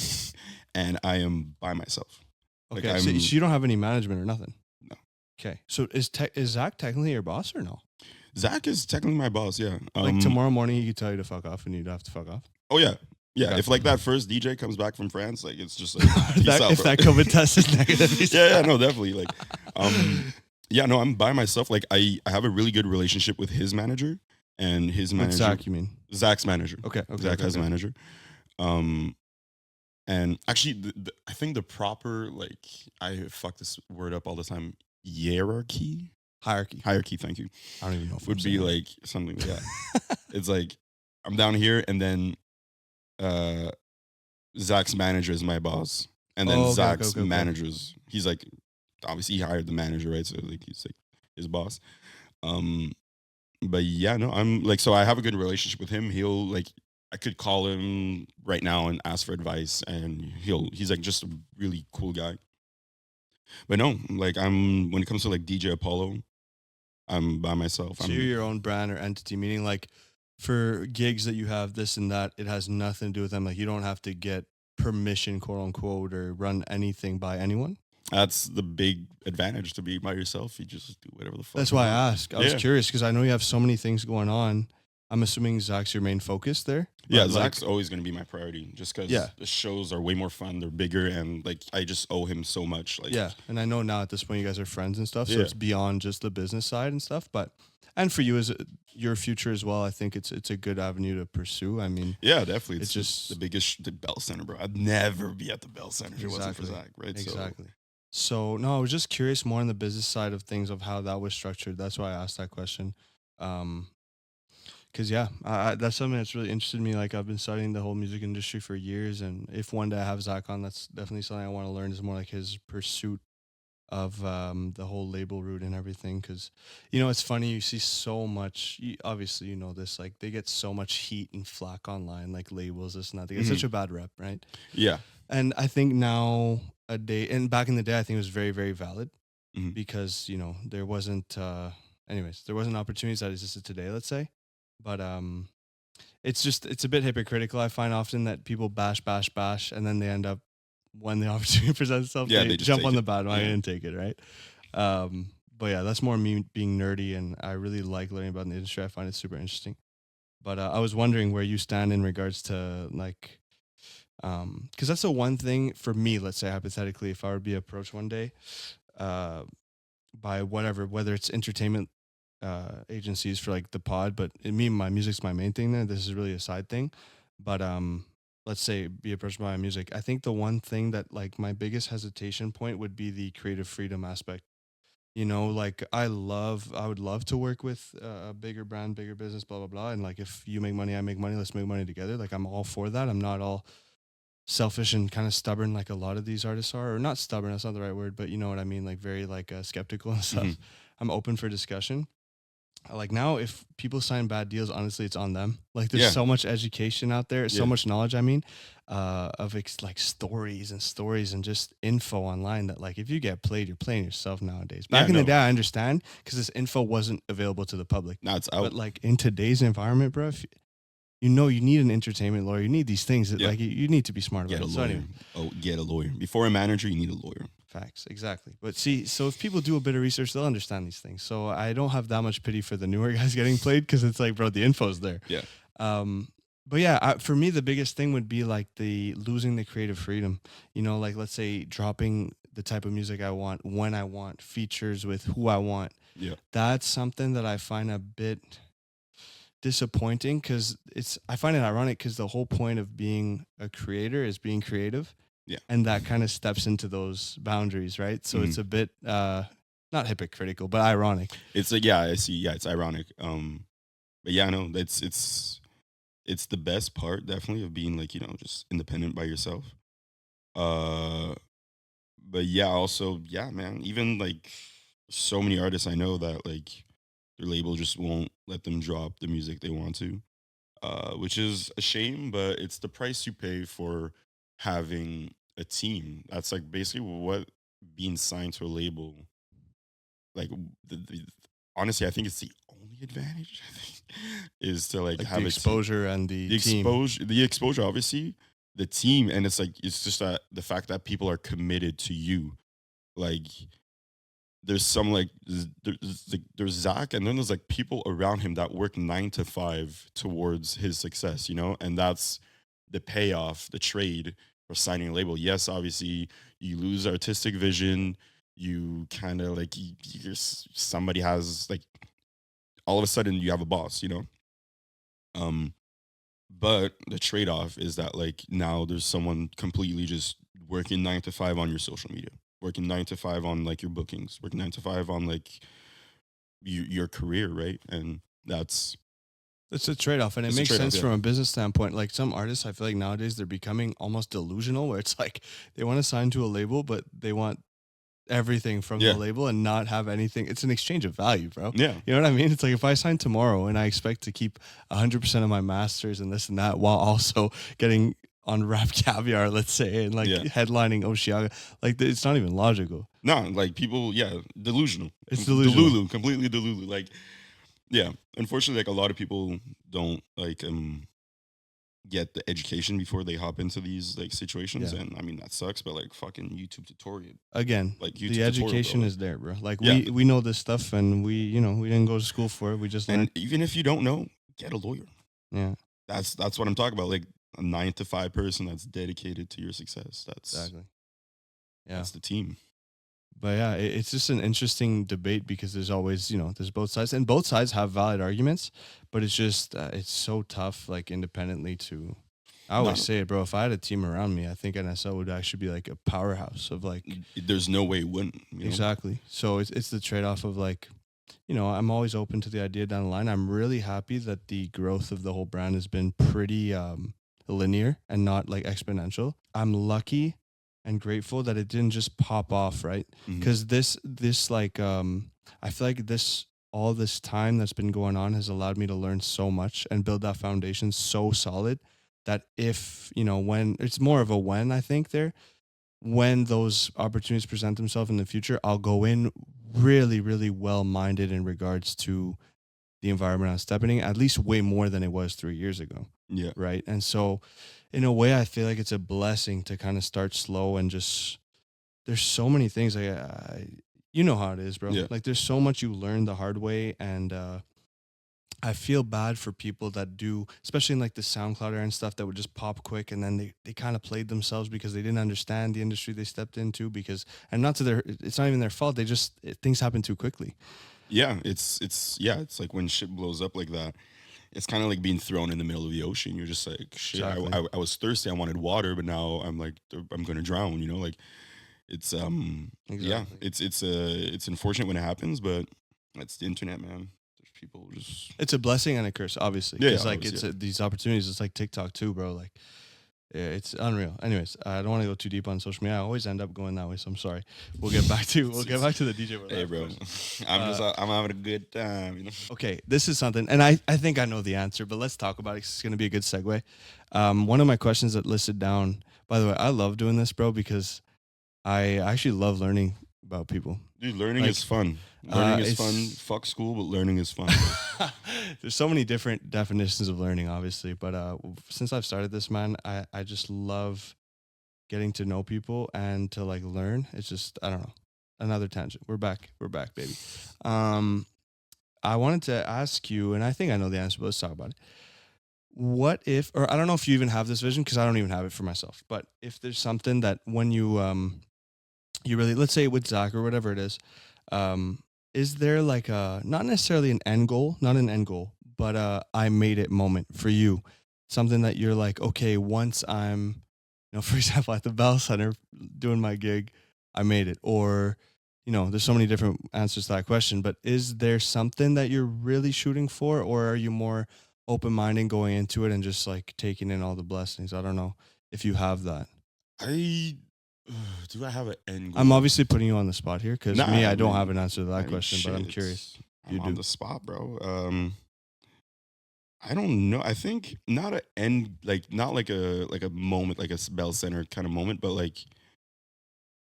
and I am by myself. Like, Okay, so you don't have any management or nothing? No. Okay, so is Zach technically your boss or no? Zach is technically my boss, yeah. Like tomorrow morning, he could tell you to fuck off, and you'd have to fuck off. Oh yeah, yeah. Okay. If like that first DJ comes back from France, like it's just like peace out, If bro. that COVID test is negative, he's yeah, no, definitely. Like, yeah, no, I'm by myself. Like, I have a really good relationship with his manager and his With manager. Zach, you mean? Zach's manager. Okay. Zach has a manager. And actually, I think the proper, like, I fuck this word up all the time. Hierarchy. Thank you. I don't even know if Would I'm be saying it. like something like that. It's like I'm down here, and then Zach's manager is my boss, and then Oh, okay, Zach's okay. managers. He's like, obviously he hired the manager, right? So like he's like his boss. But yeah, no, I'm like, so I have a good relationship with him. He'll like, I could call him right now and ask for advice, and he's like just a really cool guy. But no, like when it comes to like DJ Apollo, I'm by myself. So you're your own brand or entity, meaning like for gigs that you have this and that, it has nothing to do with them. Like you don't have to get permission, quote unquote, or run anything by anyone. That's the big advantage to be by yourself. You just do whatever the fuck. That's you why I want. asked. I was curious because I know you have so many things going on. I'm assuming Zach's your main focus there. Yeah, but, like, Zach's always going to be my priority just because Yeah. the shows are way more fun. They're bigger, and like I just owe him so much. Like, yeah, and I know now at this point you guys are friends and stuff, so Yeah. it's beyond just the business side and stuff. But And for you as your future as well, I think it's a good avenue to pursue. I mean, Yeah, definitely. it's just the biggest, the Bell Center, bro. I'd never be at the Bell Center if it wasn't for exactly, Zach, right? exactly. So no, I was just curious more on the business side of things of how that was structured. That's why I asked that question. Because yeah, that's something that's really interested me. Like I've been studying the whole music industry for years, and if one day I have Zach on, that's definitely something I want to learn. Is more like his pursuit of the whole label route and everything. Because it's funny, you see so much. Obviously, you know this. Like they get so much heat and flack online, like labels, this and that. They get such a bad rep, right? Yeah. And I think now a day, and back in the day, I think it was very, very valid Mhm. because there wasn't, there wasn't opportunities that existed today. Let's say, but it's a bit hypocritical. I find often that people bash, bash, bash, and then they end up when the opportunity presents itself, Yeah, they they just jump take on the it. bandwagon Yeah. and take it, right? But yeah, that's more me being nerdy, and I really like learning about the industry. I find it super interesting. But I was wondering where you stand in regards to like, because that's the one thing for me. Let's say hypothetically, if I were to be approached one day, uh, by whether it's entertainment agencies for like the pod, but my music's my main thing. There, this is really a side thing. But let's say be approached by my music. I think the one thing that like my biggest hesitation point would be the creative freedom aspect. Like I would love to work with a bigger brand, bigger business, blah blah blah. And like if you make money, I make money. Let's make money together. Like I'm all for that. I'm not all selfish and kind of stubborn like a lot of these artists are, or not stubborn, that's not the right word, but you know what I mean, like very like skeptical and stuff. Mhm. I'm open for discussion. Like now if people sign bad deals, honestly it's on them. Like there's Yeah. so much education out there, so Yeah. much knowledge, I mean, of like stories and just info online that like if you get played, you're playing yourself nowadays. Back Yeah, in the no. day I understand because this info wasn't available to the public, Now it's out. but like in today's environment, bro, if you need an entertainment lawyer. You need these things that Yeah. like you need to be smart Get about a it. So lawyer. anyway, Get a lawyer. Before a manager, you need a lawyer. facts, exactly. But see, so if people do a bit of research, they'll understand these things. So I don't have that much pity for the newer guys getting played because it's like, bro, the info's there. Yeah. But yeah, for me, the biggest thing would be like the losing the creative freedom. Like let's say dropping the type of music I want when I want, features with who I want. Yeah. That's something that I find a bit disappointing because I find it ironic because the whole point of being a creator is being creative. Yeah. And that kind of steps into those boundaries, right? So it's a bit not hypocritical, but ironic. It's like, yeah, I see. Yeah, it's ironic. But yeah, no, it's the best part definitely of being like, just independent by yourself. But yeah, also, yeah, man, even like so many artists I know that like their label just won't let them drop the music they want to, which is a shame, but it's the price you pay for having a team. That's like basically what being signed to a label, like, honestly, I think it's the only advantage, I think, is to like Like have the a exposure and the team. the exposure, obviously, the team, and it's just that the fact that people are committed to you, like there's some like there's Zach, and then there's like people around him that work 9 to 5 towards his success, and that's the payoff, the trade for signing a label. Yes, obviously you lose artistic vision, you kind of like somebody has like all of a sudden you have a boss, but the trade-off is that like now there's someone completely just working 9 to 5 on your social media, working 9 to 5 on like your bookings, working 9 to 5 on like your career, right? And it's a trade-off, and it It's a makes trade-off, sense yeah. from a business standpoint. Like some artists, I feel like nowadays they're becoming almost delusional, where it's like they want to sign to a label, but they want everything from Yeah. the label and not have anything. It's an exchange of value, bro. yeah, You know what I mean? It's like if I sign tomorrow and I expect to keep 100% of my masters and this and that while also getting on Rap Caviar, let's say, and like Yeah. headlining Osheaga, like it's not even logical. no, like people, yeah, delusional. It's delusional. Delulu, completely delulu. Like, yeah, unfortunately, like a lot of people don't like get the education before they hop into these like situations, Yeah. and I mean that sucks. But like fucking YouTube tutorial, Again, like YouTube the tutorial, education bro. is there, bro. Like Yeah. we know this stuff, and we didn't go to school for it. We just learned. And even if you don't know, get a lawyer. Yeah, That's what I'm talking about. Like a 9 to 5 person that's dedicated to your success. That's exactly. Yeah. that's the team. But yeah, it's just an interesting debate because there's always, there's both sides, and both sides have valid arguments, but it's just, it's so tough, like independently to. I always No, say it, bro. If I had a team around me, I think NSL would actually be like a powerhouse of like. there's no way it wouldn't. Exactly. So it's the trade off of like, I'm always open to the idea down the line. I'm really happy that the growth of the whole brand has been pretty linear and not like exponential. I'm lucky and grateful that it didn't just pop off, right? Because this like I feel like all this time that's been going on has allowed me to learn so much and build that foundation so solid that if when it's more of a when, I think when those opportunities present themselves in the future, I'll go in really, really well minded in regards to the environment I'm stepping in, at least way more than it was 3 years ago. Yeah. Right. And so in a way, I feel like it's a blessing to kind of start slow and just, there's so many things you know how it is, bro. Yeah. Like there's so much you learn the hard way. And I feel bad for people that do, especially in like the SoundCloud era and stuff, that would just pop quick and then they kind of played themselves because they didn't understand the industry they stepped into and not to it's not even their fault. Things happen too quickly. Yeah, it's like when shit blows up like that. It's kind of like being thrown in the middle of the ocean. You're just like, shit. Exactly. I was thirsty. I wanted water, but now I'm like, I'm gonna drown. Like, it's yeah. It's unfortunate when it happens, but that's the internet, man. There's people just. It's a blessing and a curse, obviously. Yeah, Because like these opportunities. It's like TikTok too, bro. Like. Yeah, it's unreal. Anyways, I don't want to go too deep on social media. I always end up going that way, so I'm sorry. We'll get back to the DJ. Hey, bro, I'm having a good time. Okay, this is something, and I think I know the answer, but let's talk about it. 'Cause it's gonna be a good segue. One of my questions that listed down. By the way, I love doing this, bro, because I actually love learning about people. Dude, learning is fun. Learning is fun. Fuck school, but learning is fun. There's so many different definitions of learning, obviously, but since I've started this, man, I just love getting to know people and to like learn. It's just, I don't know, another tangent. We're back, baby. I wanted to ask you, and I think I know the answer, but let's talk about it. What if, or I don't know if you even have this vision, because I don't even have it for myself, but if there's something that when you really, let's say with Zach or whatever it is there like not necessarily an end goal, but I made it moment for you? Something that you're like, okay, once I'm, for example, at the Bell Center doing my gig, I made it. Or, there's so many different answers to that question, but is there something that you're really shooting for, or are you more open-minded going into it and just like taking in all the blessings? I don't know if you have that. Do I have an end goal? I'm obviously putting you on the spot here because I don't have an answer to that question, but I'm curious. I'm on the spot, bro. I don't know. I think not an end, not like a moment, like a Bell Center kind of moment, but like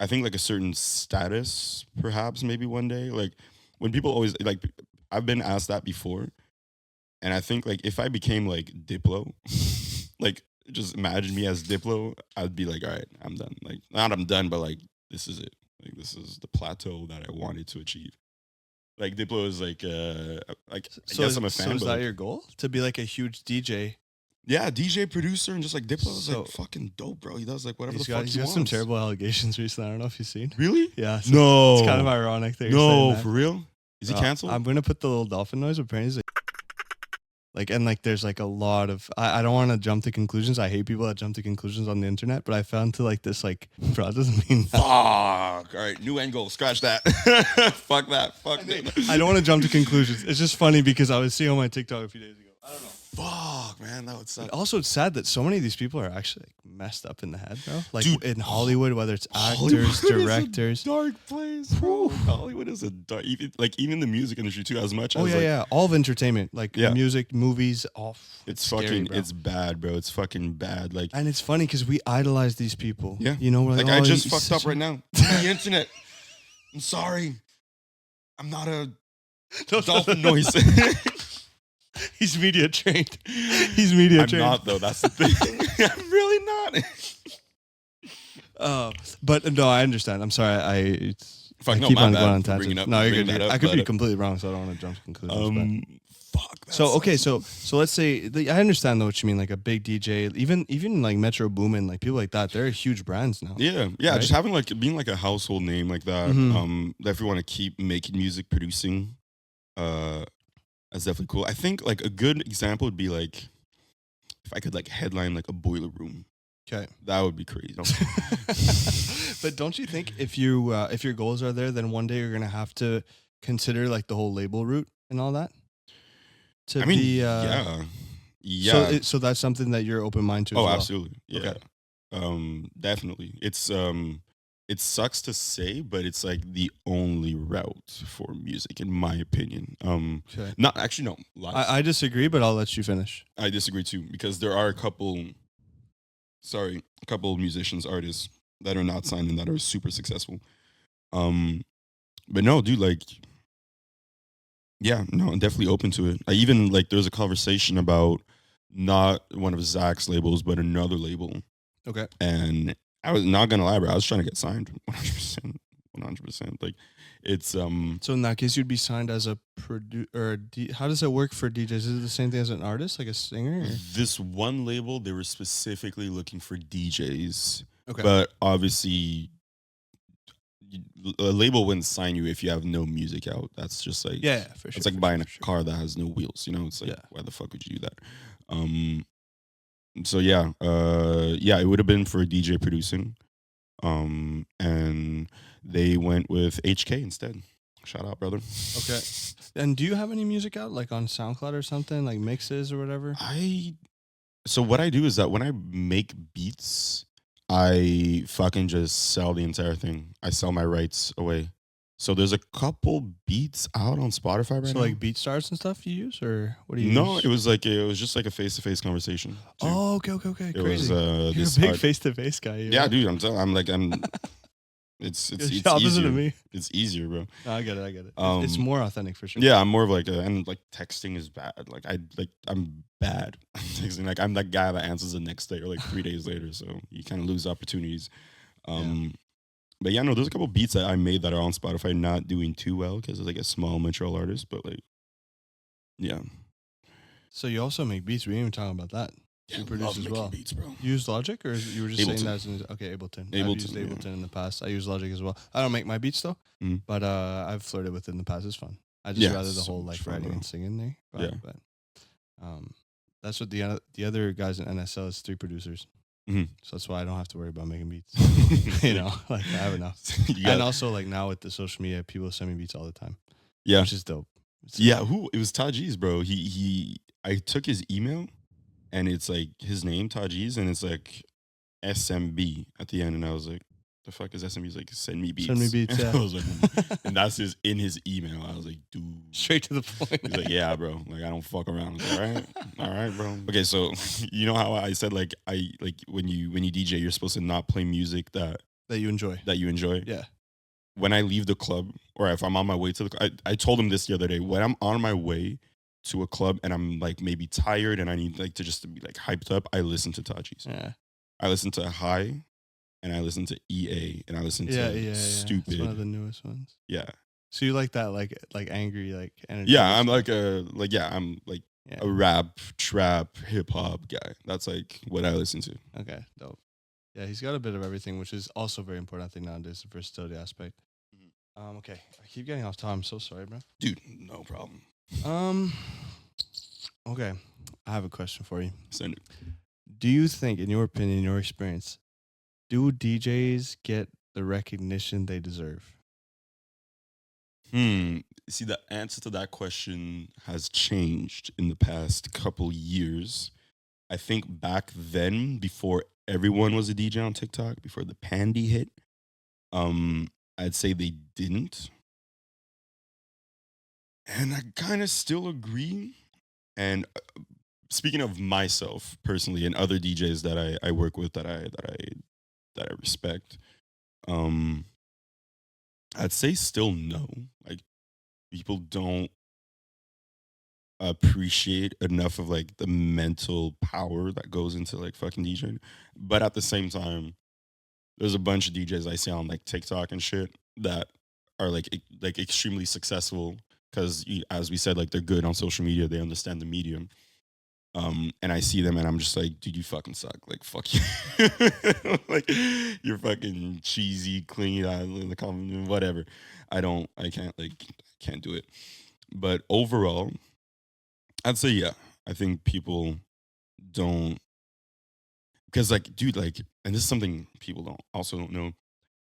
I think like a certain status, perhaps maybe one day. Like when people always like, I've been asked that before, and I think like if I became like Diplo, like. Just imagine me as Diplo, I'd be like, all right, I'm done. Like, not I'm done, but like, this is it. Like, this is the plateau that I wanted to achieve. Like, Diplo is like, I guess I'm a fan. So is that your goal? To be like a huge DJ? Yeah, DJ, producer, and just like Diplo is like fucking dope, bro. He does like whatever the fuck he wants. He's got some terrible allegations recently. I don't know if you've seen. Really? Yeah. So no. It's kind of ironic that you're saying saying that. For real? Is he canceled? I'm going to put the little dolphin noise, but apparently he's like, there's like a lot of, I don't want to jump to conclusions. I hate people that jump to conclusions on the internet, but I found to like this, like, bro, it doesn't mean that. Fuck. All right. New end goal. Scratch that. Fuck that. Fuck that. I don't want to jump to conclusions. It's just funny because I was seeing on my TikTok a few days ago. I don't know. Fuck, man. That would suck. Also, it's sad that so many of these people are actually like messed up in the head, bro. Like Dude, in Hollywood, whether it's actors, directors. Is a dark place, bro. Hollywood is a dark, even the music industry too. As much as all of entertainment, like music, movies, all. It's fucking, it's bad, bro. It's fucking bad. Like, and it's funny because we idolize these people. Yeah, we're like I just fucked up right now. The internet. I'm sorry. I'm not a dolphin noise. He's media trained. I'm not, though. That's the thing. I'm really not. But no, I understand. I'm sorry. I keep on going on tangents. No, you're good. I could be completely wrong, so I don't want to jump to conclusions. fuck. That So okay, sucks. so let's say I understand though what you mean, like a big DJ, even like Metro Boomin, like people like that, they're huge brands now. Yeah, Right? just having like being like a household name like that. Mhm. That if you want to keep making music, producing, that's definitely cool. I think like a good example would be like if I could like headline like a boiler room. Okay. That would be crazy. But don't you think if your goals are there, then one day you're gonna have to consider like the whole label route and all that? To I mean, be yeah. so that's something that you're open minded to as Oh, well. absolutely. Yeah. Okay. Definitely. It sucks to say, but it's like the only route for music, in my opinion. Okay. Not actually, no. Lies. I disagree, but I'll let you finish. I disagree too because there are a couple of musicians, artists that are not signed and that are super successful. But no, dude, like, yeah, no, I'm definitely open to it. I even like there was a conversation about not one of Zach's labels, but another label. Okay. And I was not gonna lie, bro. I was trying to get signed 100%. 100%. Like, it's So in that case, you'd be signed as a producer or how does it work for DJs? Is it the same thing as an artist, like a singer? Or? this one label, they were specifically looking for DJs. Okay. But obviously, a label wouldn't sign you if you have no music out. That's just like Yeah, for sure. it's like for buying sure, a car that has no wheels. You know, it's like Yeah. why the fuck would you do that? So yeah, it would have been for DJ producing, and they went with HK instead. Shout out, brother. Okay. And do you have any music out, like on SoundCloud or something, like mixes or whatever? So what I do is that when I make beats, I fucking just sell the entire thing. I sell my rights away. So there's a couple beats out on Spotify right So now. like BeatStars and stuff you use, or what do you No, use? it was just like a face-to-face conversation. too. Oh, okay. It Crazy. was You're this a big art- face-to-face guy. You Yeah, are. dude, it's You're it's the opposite easier. of me. It's easier, bro. No, I get it. It's more authentic for sure. Yeah, I'm more of like and like texting is bad. I'm bad at texting. Like I'm that guy that answers the next day or like 3 days later. So you kind of lose opportunities. But yeah, no, there's a couple beats that I made that are on Spotify not doing too well because it's like a small Montreal artist. But like, yeah. So you also make beats. We didn't even talk about that. Yeah, You I produce love as making well. beats, bro. You use Logic, or you were just saying that? Okay, Ableton. I've used Ableton, yeah. Ableton in the past. I use Logic as well. I don't make my beats though, Mhm. but I've flirted with it in the past. It's fun. I just Yeah, rather the so whole much like fun, writing bro. and singing there. Yeah. But that's what the other guys in NSL is 3 producers. Mhm. So that's why I don't have to worry about making beats. You know, like I have enough. And also like now with the social media, people send me beats all the time. Yeah. Which is dope. Yeah, it was Taji's, bro. I took his email and it's like his name, Taji's, and it's like SMB at the end, and I was like, the fuck is SMB? He's like, send me beats. Send me beats, And yeah. I was like, and that's just in his email. I was like, dude. Straight to the point. He's like, yeah, bro. Like, I don't fuck around. I was like, all right, bro. Okay, so you know how I said like when you DJ, you're supposed to not play music that you enjoy. you enjoy. Yeah. When I leave the club, or if I'm on my way to the, I told him this the other day. When I'm on my way to a club and I'm like maybe tired and I need like to just to be like hyped up, I listen to Taji's. Yeah. I listen to High, and I listen to EA, and I listen to Stupid. It's one of the newest ones. Yeah, So you like that like angry like energy? yeah. I'm like I'm like Yeah. a rap, trap, hip hop guy. That's like what I listen to. Okay, dope. Yeah, he's got a bit of everything, which is also very important, I think, nowadays, the versatility aspect. Okay, I keep getting off time. I'm so sorry, bro. Dude, no problem. Okay, I have a question for you. Send it. Do you think, in your opinion, in your experience, do DJs get the recognition they deserve? See, the answer to that question has changed in the past couple years. I think back then, before everyone was a DJ on TikTok, before the pandy hit, I'd say they didn't. And I kind of still agree. And speaking of myself personally and other DJs that I work with that I respect, I'd say still no. Like, people don't appreciate enough of like the mental power that goes into like fucking DJing. But at the same time, there's a bunch of DJs I see on like TikTok and shit that are like extremely successful because as we said, like they're good on social media, they understand the medium. And I see them and I'm just like, dude, you fucking suck. Like, fuck you. Like, you're fucking cheesy, clingy, whatever. Can't do it. But overall, I'd say, yeah, I think people don't, because like, dude, like, and this is something people don't know.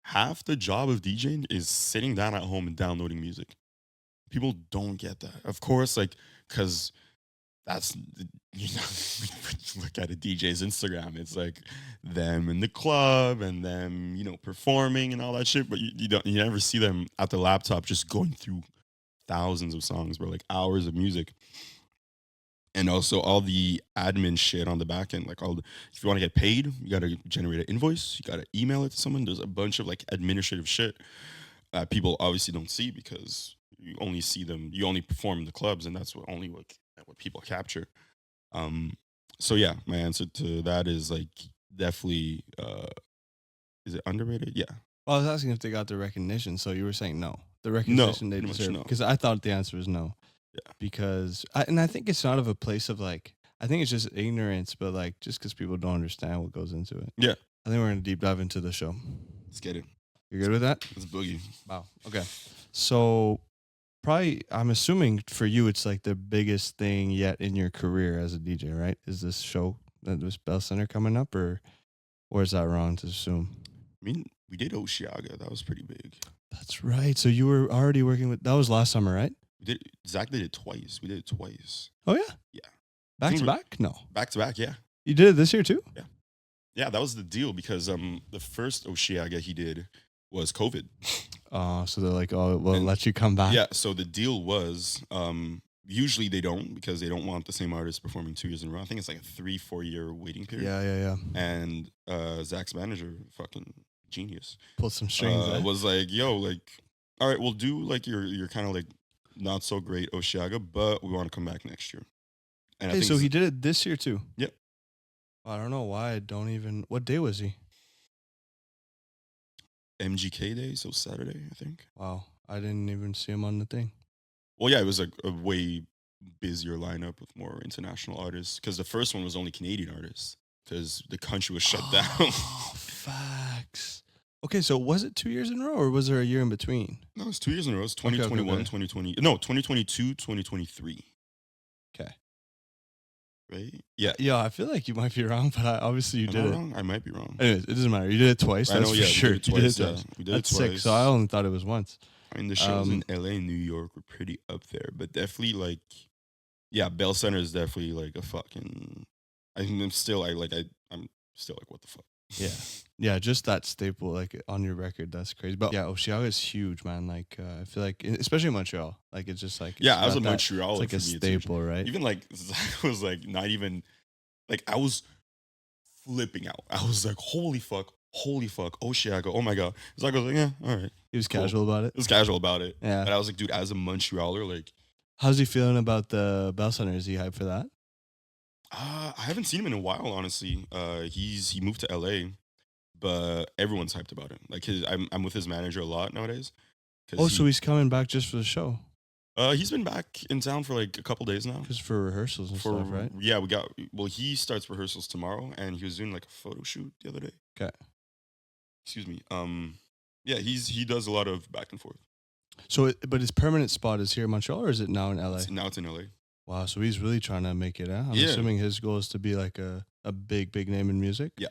Half the job of DJing is sitting down at home and downloading music. People don't get that. Of course, like, because that's, look at a DJ's Instagram. It's like them in the club and them, performing and all that shit. But you never see them at the laptop just going through thousands of songs, bro, like hours of music. And also all the admin shit on the back end, like if you want to get paid, you got to generate an invoice, you got to email it to someone. There's a bunch of like administrative shit people obviously don't see because you only perform in the clubs, and that's what people capture. So yeah, my answer to that is like definitely. Is it underrated? Yeah. Well, I was asking if they got the recognition, so you were saying no. The recognition they pretty much deserve, no. because I thought the answer was no. Yeah. Because I think it's not of a place of like, I think it's just ignorance, but like just because people don't understand what goes into it. Yeah. I think we're gonna deep dive into the show. Let's get it. You're good with that? Let's boogie. Wow. Okay. So probably, I'm assuming for you, it's like the biggest thing yet in your career as a DJ, right? Is this show, this Bell Center coming up, or is that wrong to assume? I mean, we did Osheaga. That was pretty big. That's right. So you were already working with, that was last summer, right? Zach did it twice. We did it twice. Oh, yeah? Yeah. Back to back? No. Back to back, yeah. You did it this year too? Yeah. Yeah, that was the deal because the first Osheaga he did was COVID. So they're like, oh, we'll let you come back. Yeah, so the deal was usually they don't, because they don't want the same artist performing 2 years in a row. I think it's like a 3-4 year waiting period. Yeah. And Zach's manager, fucking genius, pulled some strings. Was like, yo, like, all right, we'll do like your kind of like not so great Osheaga, but we want to come back next year. And hey, so he did it this year too? Yep. I don't know why what day was he? MGK day, so Saturday, I think. Wow, I didn't even see him on the thing. Well, yeah, it was like a way busier lineup with more international artists, because the first one was only Canadian artists because the country was shut down. Facts. Okay, so was it 2 years in a row, or was there a year in between? No, it's 2 years in a row. It's 2021, okay. 2020. No, 2022, 2023. Okay. Right? Yeah. Yeah, I feel like you might be wrong, but obviously you did it. Wrong? I might be wrong. Anyways, it doesn't matter. You did it twice. That's for sure. We did it twice. We did That's it twice. sick. So I only thought it was once. I mean, the shows in LA and New York were pretty up there, but definitely like, yeah, Bell Center is definitely like a fucking. I'm still like, what the fuck? Yeah, just that staple, like on your record, that's crazy. But yeah, Osheaga is huge, man. Like, I feel like, especially in Montreal, like it's just like, yeah, I was in Montreal. It's like a staple, right? Even like Zach was like not even like, I was flipping out. I was like, holy fuck, Osheaga, oh my god. Zach was like, yeah, all right. He was casual about it. He was casual about it. Yeah. But I was like, dude, as a Montrealer, like, how's he feeling about the Bell Center? Is he hyped for that? I haven't seen him in a while, honestly. He moved to LA, but everyone's hyped about him. Like I'm with his manager a lot nowadays. Oh, so he's coming back just for the show? He's been back in town for like a couple days now. Just for rehearsals and stuff, right? Yeah, he starts rehearsals tomorrow, and he was doing like a photo shoot the other day. Okay. Excuse me. Yeah, he does a lot of back and forth. So, but his permanent spot is here in Montreal, or is it now in LA? Now it's in LA. Wow, so he's really trying to make it out. I'm assuming his goal is to be like a big name in music. Yeah,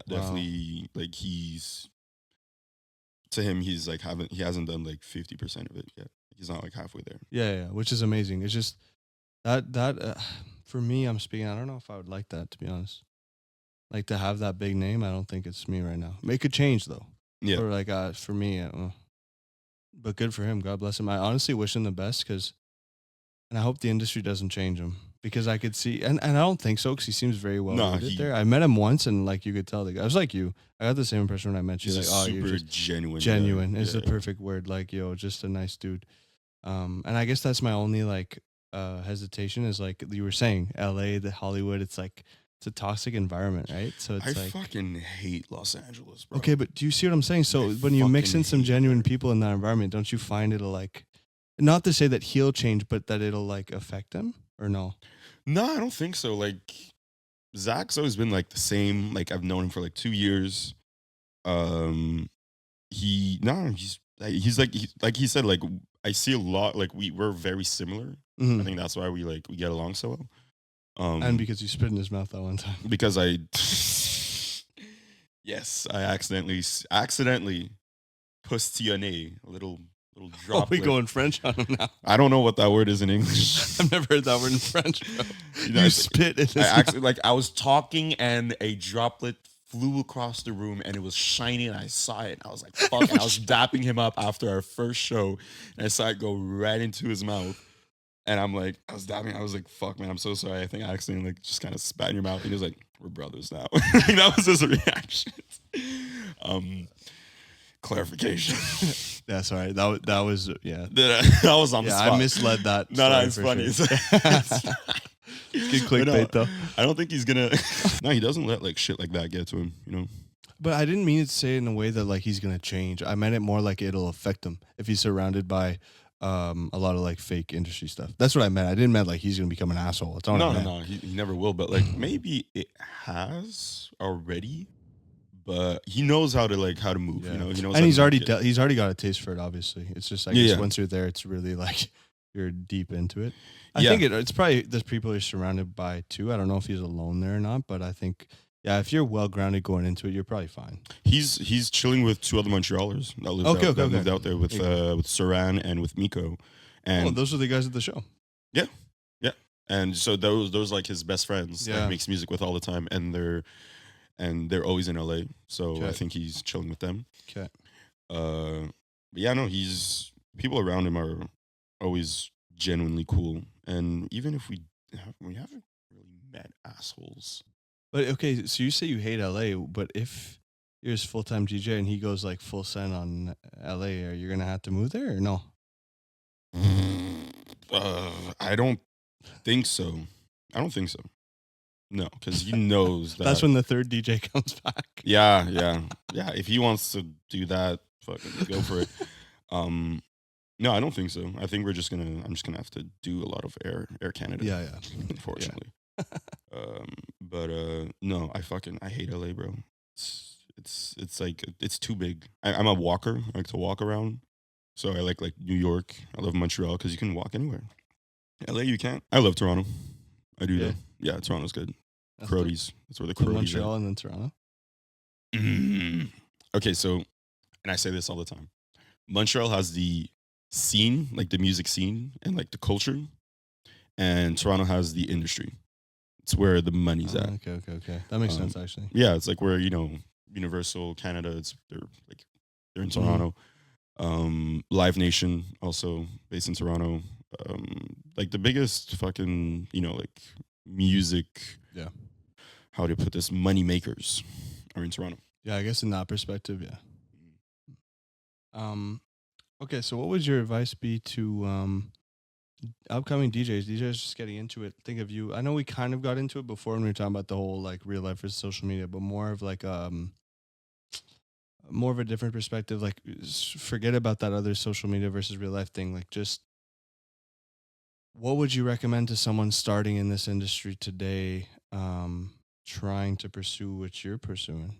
definitely. Like to him, he's like he hasn't done like 50% of it yet. He's not like halfway there. Yeah, which is amazing. It's just that for me, I'm speaking. I don't know if I would like that, to be honest. Like to have that big name, I don't think it's me right now. It could change though. Yeah. Or like for me, but good for him. God bless him. I honestly wish him the best and I hope the industry doesn't change him, because I could see, and I don't think so, because he seems very well there. I met him once, and like you could tell the guy, I was like you. I got the same impression when I met you. He's like, super you're just genuine. Genuine is the perfect word. Like, just a nice dude. And I guess that's my only like hesitation is like you were saying, LA, the Hollywood. It's like it's a toxic environment, right? So it's I fucking hate Los Angeles, bro. Okay, but do you see what I'm saying? So when you mix in some genuine people in that environment, don't you find it'll like Not to say that he'll change, but that it'll like affect him or no? No, I don't think so. Like Zach's always been like the same. Like I've known him for like 2 years. Um, he's like he said, like I see a lot, like we're very similar. I think that's why we get along so well. And because you spit in his mouth that one time. Because I yes, I accidentally postillonné a little Oh, drop. we going French on him now. I don't know what that word is in English. I've never heard that word in French, bro. You know, You I spit in his I mouth. actually like I was talking and a droplet flew across the room and it was shiny and I saw it and I was like, fuck. And I was dapping him up after our first show and I saw it go right into his mouth. And I'm like, I was dapping, I was like, fuck man, I'm so sorry. I think I accidentally like just kind of spat in your mouth. And he was like, we're brothers now. That was his reaction. Clarification. That's all right. That was yeah. That was on the Yeah, spot. I misled that. No, it's story funny. for sure. Good clickbait though. I don't think he's gonna. No, he doesn't let like shit like that get to him. You know. But I didn't mean it to say it in a way that like he's gonna change. I meant it more like it'll affect him if he's surrounded by a lot of like fake industry stuff. That's what I meant. I didn't meant like he's gonna become an asshole. It's not. No. He never will. But like maybe it has already. But he knows how to move. Yeah. You know. He knows. And he's how already to he's already got a taste for it. Obviously, it's just I guess once you're there, it's really like you're deep into it. I think it's probably there's people you're surrounded by too. I don't know if he's alone there or not, but I think if you're well grounded going into it, you're probably fine. He's chilling with two other Montrealers that lived out there with Saran and with Miko. And those are the guys at the show. Yeah. And so those like his best friends that he makes music with all the time, and they're always in LA. So I think he's chilling with them. Okay. But yeah, no, people around him are always genuinely cool. And even if we haven't really met assholes. But okay, so you say you hate LA, but if you're his full-time DJ and he goes like full send on LA, are you gonna have to move there or no? I don't think so. No, because he knows that. That's when the third DJ comes back. Yeah. If he wants to do that, fucking go for it. No, I don't think so. I think I'm just gonna have to do a lot of Air Canada. Yeah. Unfortunately. But no, I hate LA, bro. It's like it's too big. I'm a walker. I like to walk around. So I like New York. I love Montreal because you can walk anywhere. LA, you can't. I love Toronto. I do though. Yeah, Toronto's good. Crodies. That's where the Crodies Montreal are. and then Toronto. Okay, so, and I say this all the time. Montreal has the scene, like the music scene and like the culture, and Toronto has the industry. It's where the money's at. Okay. That makes sense actually. Yeah, it's like where Universal Canada. They're in Toronto. Live Nation also based in Toronto. Like the biggest fucking like music. Yeah. How do you put this? Money makers are in Toronto. Yeah, I guess in that perspective, yeah. Okay, so what would your advice be to upcoming DJs? DJs just getting into it. Think of you. I know we kind of got into it before when we were talking about the whole like real life versus social media, but more of like more of a different perspective. Like forget about that other social media versus real life thing. Like just what would you recommend to someone starting in this industry today, trying to pursue what you're pursuing?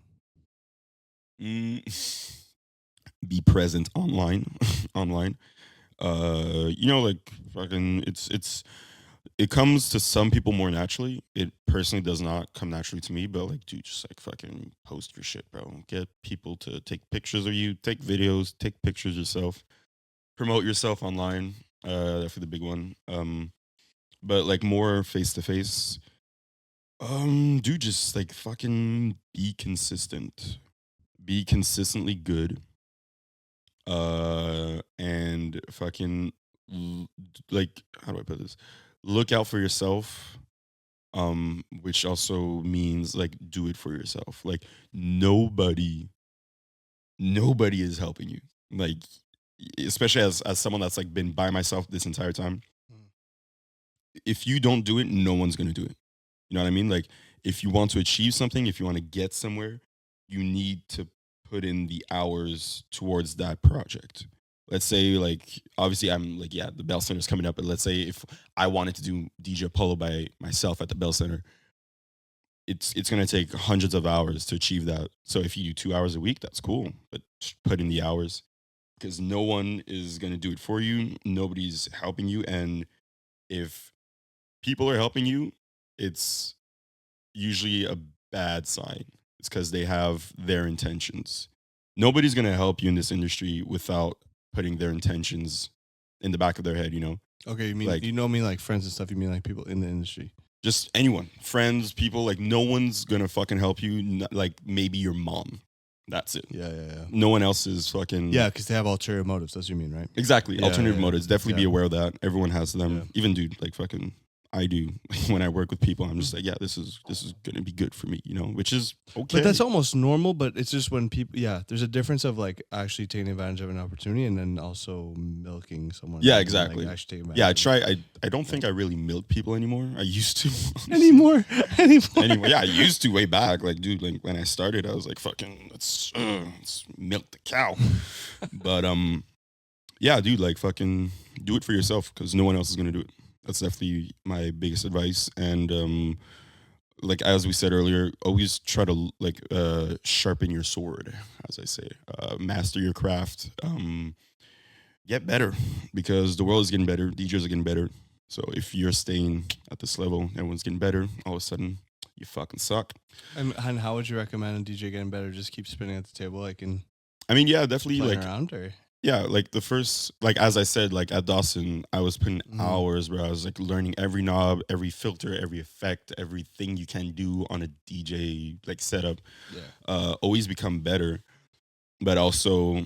Be present online. Like fucking it comes to some people more naturally. It personally does not come naturally to me, but like dude, just like fucking post your shit, bro. Get people to take pictures of you, take videos, take pictures yourself, promote yourself online. That's the big one. But like more face to face. Dude, just like fucking be consistent. Be consistently good. And fucking like, how do I put this? Look out for yourself. Which also means like do it for yourself. Like nobody is helping you. Like especially as someone that's like been by myself this entire time. If you don't do it, no one's gonna do it. You know what I mean? Like if you want to achieve something, if you want to get somewhere, you need to put in the hours towards that project. let's say like obviously I'm like yeah the Bell Center's coming up, but let's say if I wanted to do DJ Polo by myself at the Bell Center, it's gonna take hundreds of hours to achieve that. So if you do 2 hours a week, that's cool, but just put in the hours because no one is gonna do it for you. Nobody's helping you, and if people are helping you, it's usually a bad sign. It's because they have their intentions. Nobody's gonna help you in this industry without putting their intentions in the back of their head. You know, Okay, you mean like you know me like friends and stuff. You mean like people in the industry? just anyone, friends, people. Like no one's gonna fucking help you. Like maybe your mom. That's it. Yeah, yeah, yeah. No one else is fucking. Yeah, because they have ulterior motives. That's what you mean, right? Exactly. Yeah, Alternative yeah, motives. Definitely be yeah. aware of that. Everyone has them. Yeah. Even dude, like fucking I do. When I work with people, I'm just like, yeah, this is gonna be good for me, you know, which is okay. But that's almost normal. But it's just when people, yeah, there's a difference of like actually taking advantage of an opportunity and then also milking someone. Yeah, and, exactly. Like, actually taking Yeah, I advantage try. I don't think I really milk people anymore. I used to. of it. anymore. Anyway, yeah, I used to way back. Like, dude, like when I started, I was like, fucking, let's milk the cow. But yeah, dude, like fucking do it for yourself because no one else is gonna do it. That's definitely my biggest advice. And like as we said earlier, always try to like sharpen your sword, as I say, master your craft, get better because the world is getting better. DJs are getting better. So if you're staying at this level, everyone's getting better. All of a sudden, you fucking suck. And how would you recommend a DJ getting better? Just keep spinning at the table, like and I mean, yeah, definitely. playing Like, around, or yeah, like the first, like as I said, like at Dawson, I was putting hours where I was like learning every knob, every filter, every effect, everything you can do on a DJ like setup. yeah. Always become better, but also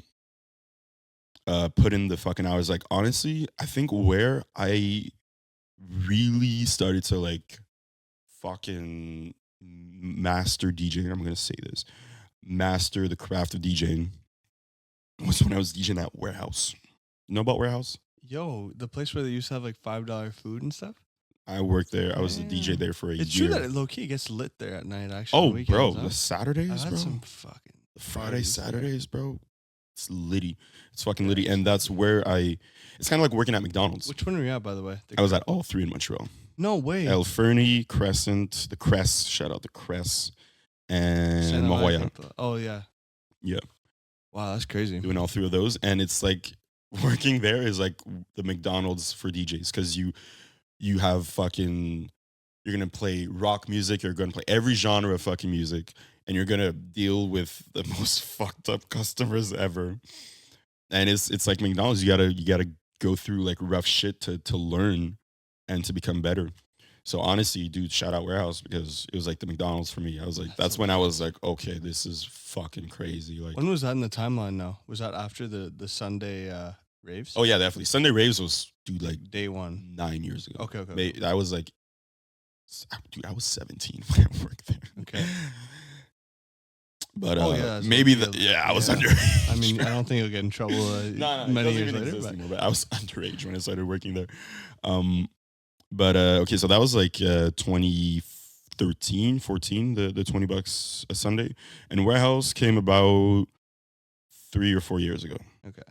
put in the fucking hours. Like honestly, I think where I really started to like fucking master DJing, I'm gonna say this, master the craft of DJing was when I was DJing at Warehouse. You know about Warehouse? Yo, the place where they used to have like $5 food and stuff. I worked there. I was a Damn. DJ there for a It's year. true that it low key gets lit there at night. Actually, on Oh, weekends, bro, huh? the Saturdays, I've had bro. some fucking The Friday, parties there. Saturdays, bro. It's litty. It's fucking litty. And that's where it's kind of like working at McDonald's. Which one were you at, by the way? I was at all three in Montreal. No way. El Fernie, Crescent, the Cress, shout out the Cress, and Santa Montreal. Monica. Oh yeah. Yeah. Wow, that's crazy. Doing all three of those. And it's like working there is like the McDonald's for DJs because you have fucking, you're going to play rock music, you're going to play every genre of fucking music, and you're going to deal with the most fucked up customers ever. And it's like McDonald's, you gotta go through like rough shit to learn and to become better. So honestly, dude, shout out Warehouse because it was like the McDonald's for me. I was like, that's when I was like, okay, this is fucking crazy. Like, When was that in the timeline? Now was that after the Sunday raves? oh yeah, definitely. Sunday Raves was, dude, like Day one. 9 years ago. Okay. I was like, dude, I was 17 when I worked there. Okay. But Oh, yeah, that's maybe what I was yeah. underage. I mean, I don't think you'll get in trouble no, many it doesn't years even later. exist But anymore, but I was underage when I started working there. But okay, so that was like 2013, 14, the $20 a Sunday. And Warehouse came about 3 or 4 years ago. okay.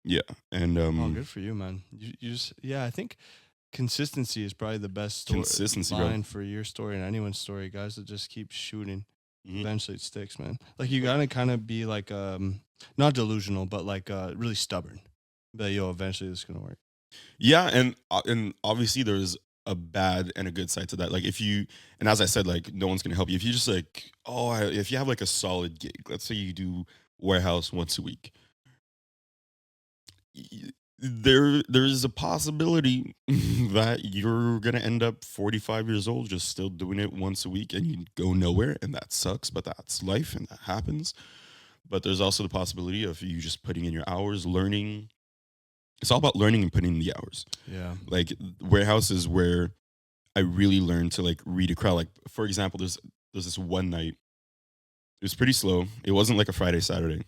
Yeah. And Oh, good for you, man. You just I think consistency is probably the best story, Consistency, bro. line for your story and anyone's story. Guys that just keep shooting. Mhm. Eventually it sticks, man. Like you gotta kind of be like not delusional, but like really stubborn. But yo, eventually this is gonna work. Yeah, and obviously there's a bad and a good side to that. Like if you, and as I said, like no one's gonna help you if you just like, if you have like a solid gig. Let's say you do Warehouse once a week. There's a possibility that you're gonna end up 45 years old just still doing it once a week and you go nowhere, and that sucks, but that's life and that happens. But there's also the possibility of you just putting in your hours, learning. It's all about learning and putting in the hours. Yeah. Like Warehouse is where I really learned to like read a crowd. Like for example, there's this one night. It was pretty slow. It wasn't like a Friday, Saturday,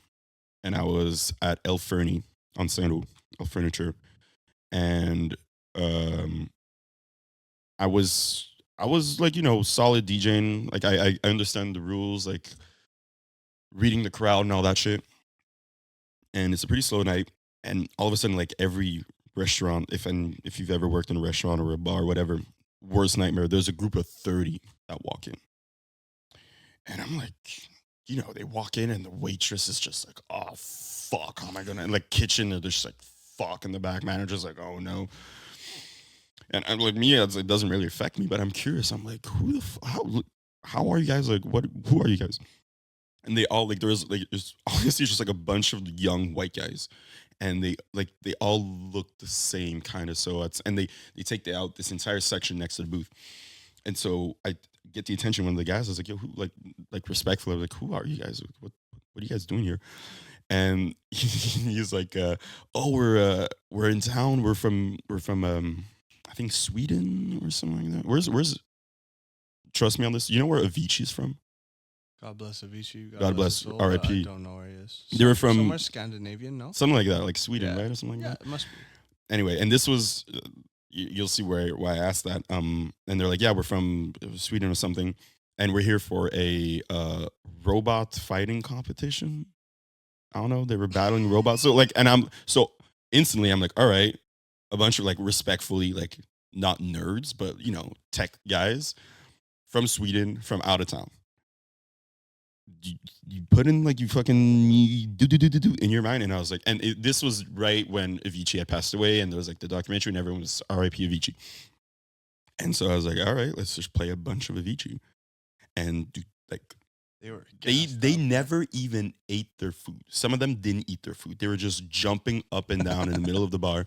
and I was at El Fernie on Sandal, El Furniture, and I was like solid DJing. Like I understand the rules, like reading the crowd and all that shit. And it's a pretty slow night. And all of a sudden, like every restaurant, if you've ever worked in a restaurant or a bar, whatever, worst nightmare. There's a group of 30 that walk in, and I'm like, they walk in and the waitress is just like, oh fuck, how am I gonna? And like kitchen, they're just like fuck in the back. Manager's like, oh no. And I'm like, me, it doesn't really affect me, but I'm curious. I'm like, how are you guys? Like, who are you guys? And they all like, there's honestly just like a bunch of young white guys, and they all look the same kind of. So and they take out this entire section next to the booth, and so I get the attention of one of the guys. I was like, yo, who, like respectfully, I was like, who are you guys? What are you guys doing here? And he's like, oh, we're in town. We're from I think Sweden or something like that. Where's trust me on this. You know where Avicii's from? God bless Avicii. God bless his soul, R.I.P.. I don't know where he is. They were from somewhere Scandinavian, no? Something like that, like Sweden, Yeah. right, or something like Yeah, that. it must be. Anyway, and this was you'll see why I asked that. And they're like, yeah, we're from Sweden or something, and we're here for a robot fighting competition. I don't know. They were battling robots. So like, and instantly I'm like, all right, a bunch of like respectfully like not nerds, but tech guys from Sweden, from out of town. You put in like you fucking do in your mind, and I was like, and this was right when Avicii had passed away, and there was like the documentary, and everyone was R.I.P. Avicii. And so I was like, all right, let's just play a bunch of Avicii, and they never even ate their food. Some of them didn't eat their food. They were just jumping up and down in the middle of the bar.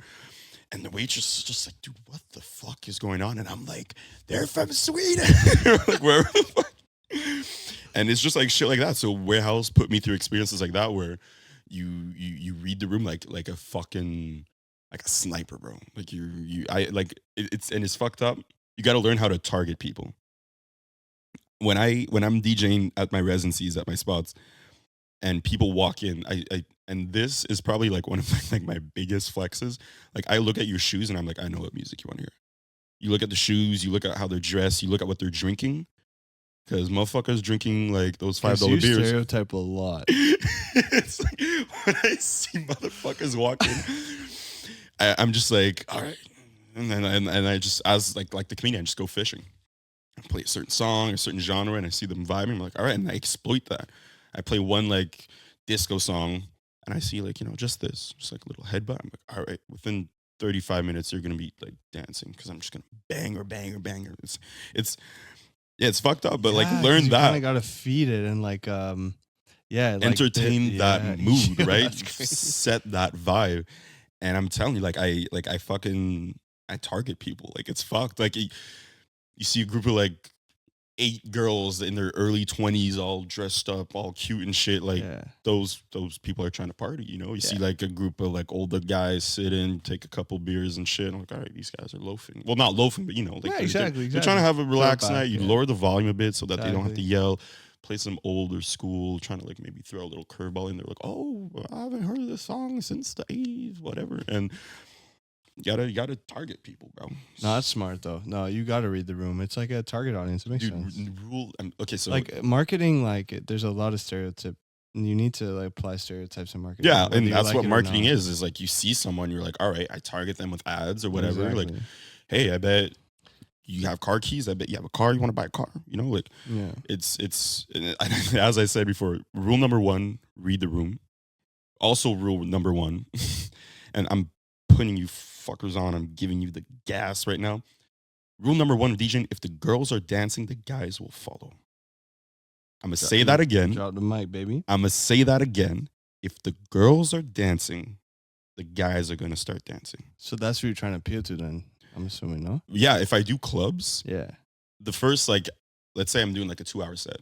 And the waitress is just like, dude, what the fuck is going on? And I'm like, they're from Sweden. Like, wherever the fuck. And it's just like shit like that. So Warehouse put me through experiences like that where you read the room like a fucking like a sniper, bro. Like it's fucked up. You got to learn how to target people. When I'm DJing at my residencies, at my spots, and people walk in, and this is probably like one of like my biggest flexes. Like I look at your shoes and I'm like, I know what music you want to hear. You look at the shoes, you look at how they're dressed, you look at what they're drinking. Because motherfuckers drinking like those $5 beers. Stereotype a lot. It's like when I see motherfuckers walking, I'm just like, all right. And I just, as like the comedian, I just go fishing. I play a certain song, a certain genre, and I see them vibing. I'm like, all right, and I exploit that. I play one like disco song, and I see like, just this, just like a little headbutt. I'm like, all right, within 35 minutes, you're going to be like dancing because I'm just going to banger. It's fucked up, but like learn you that. You got to feed it and like, entertain that mood, right? That's Set that vibe. And I'm telling you, I target people. Like it's fucked. Like you see a group of like 8 girls in their early 20s, all dressed up, all cute and shit. Like those people are trying to party. You see like a group of like older guys sit in, take a couple beers and shit. I'm like, all right, these guys are loafing. Well, not loafing, but exactly. They're trying to have a relaxed night. You lower the volume a bit so that they don't have to Exactly. yell. Play some older school, trying to like maybe throw a little curveball in there. Like, oh, I haven't heard of this song since the 80s, whatever. And you gotta target people, bro. No, that's smart though. No, you got to read the room. It's like a target audience. It makes sense. Okay, so like marketing, like there's a lot of stereotype. You need to like apply stereotypes in marketing. yeah, whether and you that's like what it or marketing not. is like you see someone, you're like, all right, I target them with ads or whatever. Like, Exactly. hey, I bet you have car keys. I bet you have a car. You want to buy a car? Like Yeah. it's as I said before. Rule number 1: read the room. Also, rule number 1, and I'm putting you fuckers on. I'm giving you the gas right now. Rule number 1 of DJing: if the girls are dancing, the guys will follow. I'm gonna say that again. Drop the mic, baby. I'm gonna say that again. If the girls are dancing, the guys are gonna start dancing. So that's what you're trying to appeal to then. I'm assuming, no? Yeah, if I do clubs, Yeah. the first let's say I'm doing like a 2-hour set.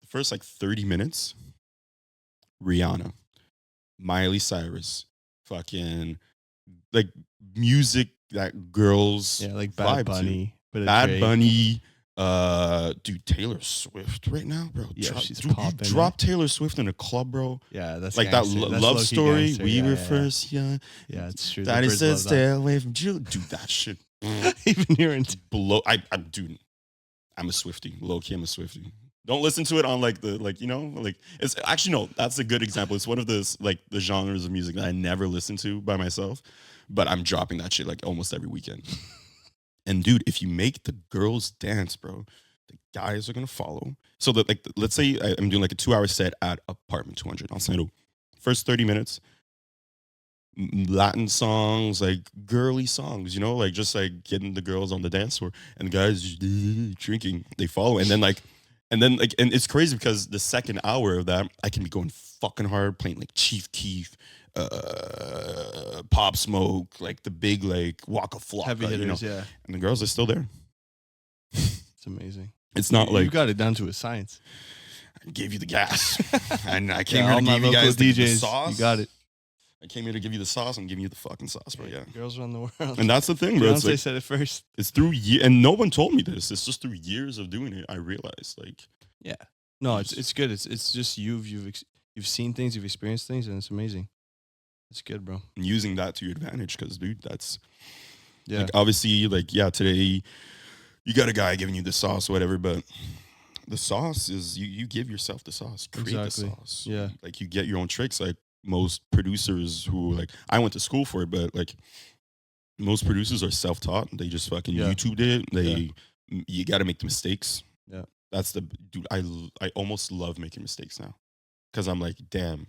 The first 30 minutes, Rihanna, Miley Cyrus, fucking like music that girls Yeah, like vibe Bad Bunny. to. But Bad Bunny, dude, Taylor Swift right now, bro. Yeah, she's dude, popping. you drop Taylor Swift in a club, bro. Yeah, that's Like that gangster. That's love low-key story. gangster. We Yeah, were yeah. first, yeah. Yeah, it's true. Daddy The Brits said love stay away from Jill. Dude, that shit. that. Even here in Below, I'm a Swiftie. Low key, I'm a Swiftie. Don't listen to it on like the like like it's actually no. That's a good example. It's one of the like the genres of music that I never listen to by myself, but I'm dropping that shit like almost every weekend. And dude, if you make the girls dance, bro, the guys are gonna follow. So that like let's say I'm doing like a 2-hour set at Apartment 200 on Saint First 30 minutes, Latin songs, like girly songs, like just like getting the girls on the dance floor and the guys drinking, they follow. And it's crazy because the second hour of that, I can be going fucking hard, playing like Chief Keef, Pop Smoke, like the big like Waka Flocka, Heavy hitters, yeah. And the girls are still there. It's amazing. It's not like you got it down to a science. I gave you the gas, and I came Yeah, here all to my give you local guys the DJs, sauce. you got it. I came here to give you the sauce and give you the fucking sauce, bro. Yeah. Girls around the world. And that's the thing, bro. It's Beyonce like, said it first. it's through and no one told me this. It's just through years of doing it. I realized, like, Yeah. No, it's good. It's just you've seen things, you've experienced things, and it's amazing. It's good, bro. using that to your advantage, because, dude, that's Yeah. like obviously, like, yeah, today you got a guy giving you the sauce, whatever, but the sauce is you give yourself the sauce, create Exactly. the sauce. Yeah. Like you get your own tricks. Like most producers who like I went to school for it, but like most producers are self-taught. They just fucking Yeah. YouTubed it. You got to make the mistakes. Yeah. That's the dude. I almost love making mistakes now, because I'm like, damn,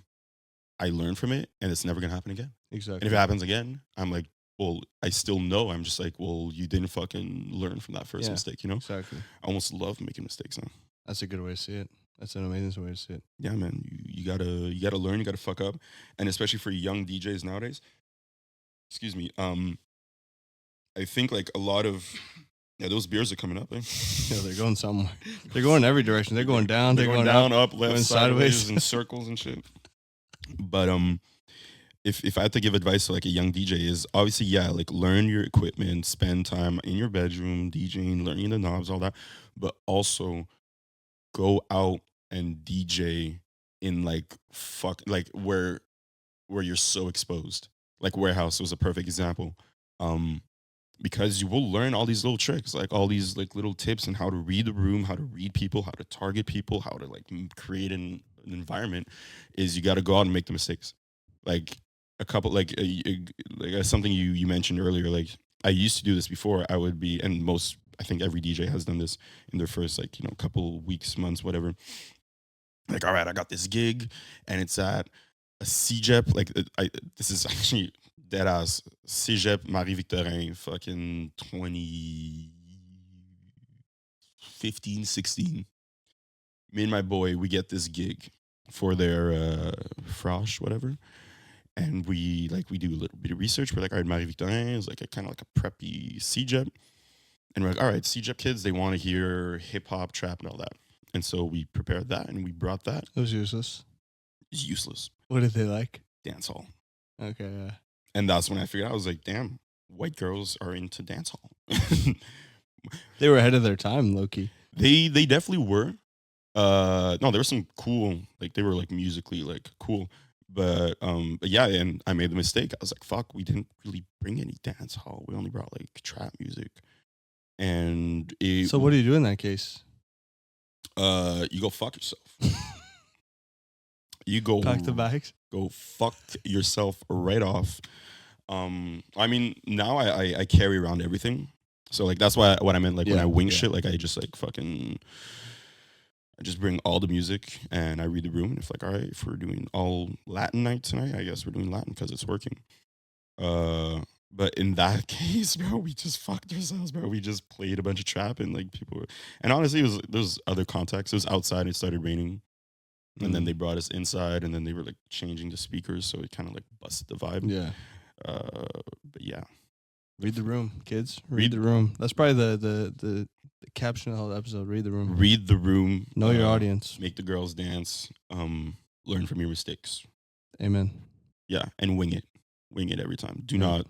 I learned from it, and it's never gonna happen again. Exactly. And if it happens again, I'm like, well, I still know. I'm just like, well, you didn't fucking learn from that first Yeah. mistake, Exactly. I almost love making mistakes now. That's a good way to see it. That's an amazing way to see it. Yeah, man, you gotta learn, you gotta fuck up, and especially for young DJs nowadays. Excuse me. I think like a lot of those beers are coming up. Eh? Yeah, they're going somewhere. They're going every direction. They're going down. They're going down, up, left, going sideways, sideways. in circles and shit. But if I had to give advice to like a young DJ, is obviously like learn your equipment, spend time in your bedroom DJing, learning the knobs, all that, but also go out and DJ in like where you're so exposed. Like Warehouse was a perfect example. Because you will learn all these little tricks, like all these like little tips and how to read the room, how to read people, how to target people, how to like create an environment. Is you got to go out and make the mistakes. Like a couple, like something you mentioned earlier. Like I used to do this before. I would be, and I think every DJ has done this in their first like couple weeks, months, whatever. Like, all right, I got this gig, and it's at a CJEP. Like this is actually dead ass Cégep Marie-Victorin, fucking 2015, 16. Me and my boy, we get this gig for their frosh, whatever. And we do a little bit of research. We're like, all right, Marie-Victorin is like a kind of like a preppy CJEP. And we're like, all right, CJEP kids, they want to hear hip hop, trap, and all that. And so we prepared that and we brought that. It was useless. It's useless. What did they like? Dance hall. Okay, yeah. And that's when I figured out, I was like, damn, white girls are into dance hall. They were ahead of their time, low-key. They definitely were. No, there was some cool, like they were like musically like cool. But yeah, and I made the mistake. I was like, fuck, we didn't really bring any dance hall. We only brought like trap music. And So what do you do in that case? You go fuck yourself. You go Pack the bags? Go fuck yourself right off. I mean, now I carry around everything. So like that's what I meant. Like when I wing shit, like I just like fucking, I just bring all the music and I read the room. And if like, all right, if we're doing all Latin night tonight, I guess we're doing Latin because it's working. But in that case, bro, we just fucked ourselves, bro. We just played a bunch of trap and like people were, and honestly, there's other contexts. It was outside. It started raining. And then they brought us inside, and then they were like changing the speakers, so it kind of like busted the vibe. Yeah. But yeah, Read the room, kids. Read the room. That's probably the caption of the whole episode. Read the room. Read the room. Know your audience. Make the girls dance. Learn from your mistakes. Amen. Yeah, and wing it. Wing it every time. Do not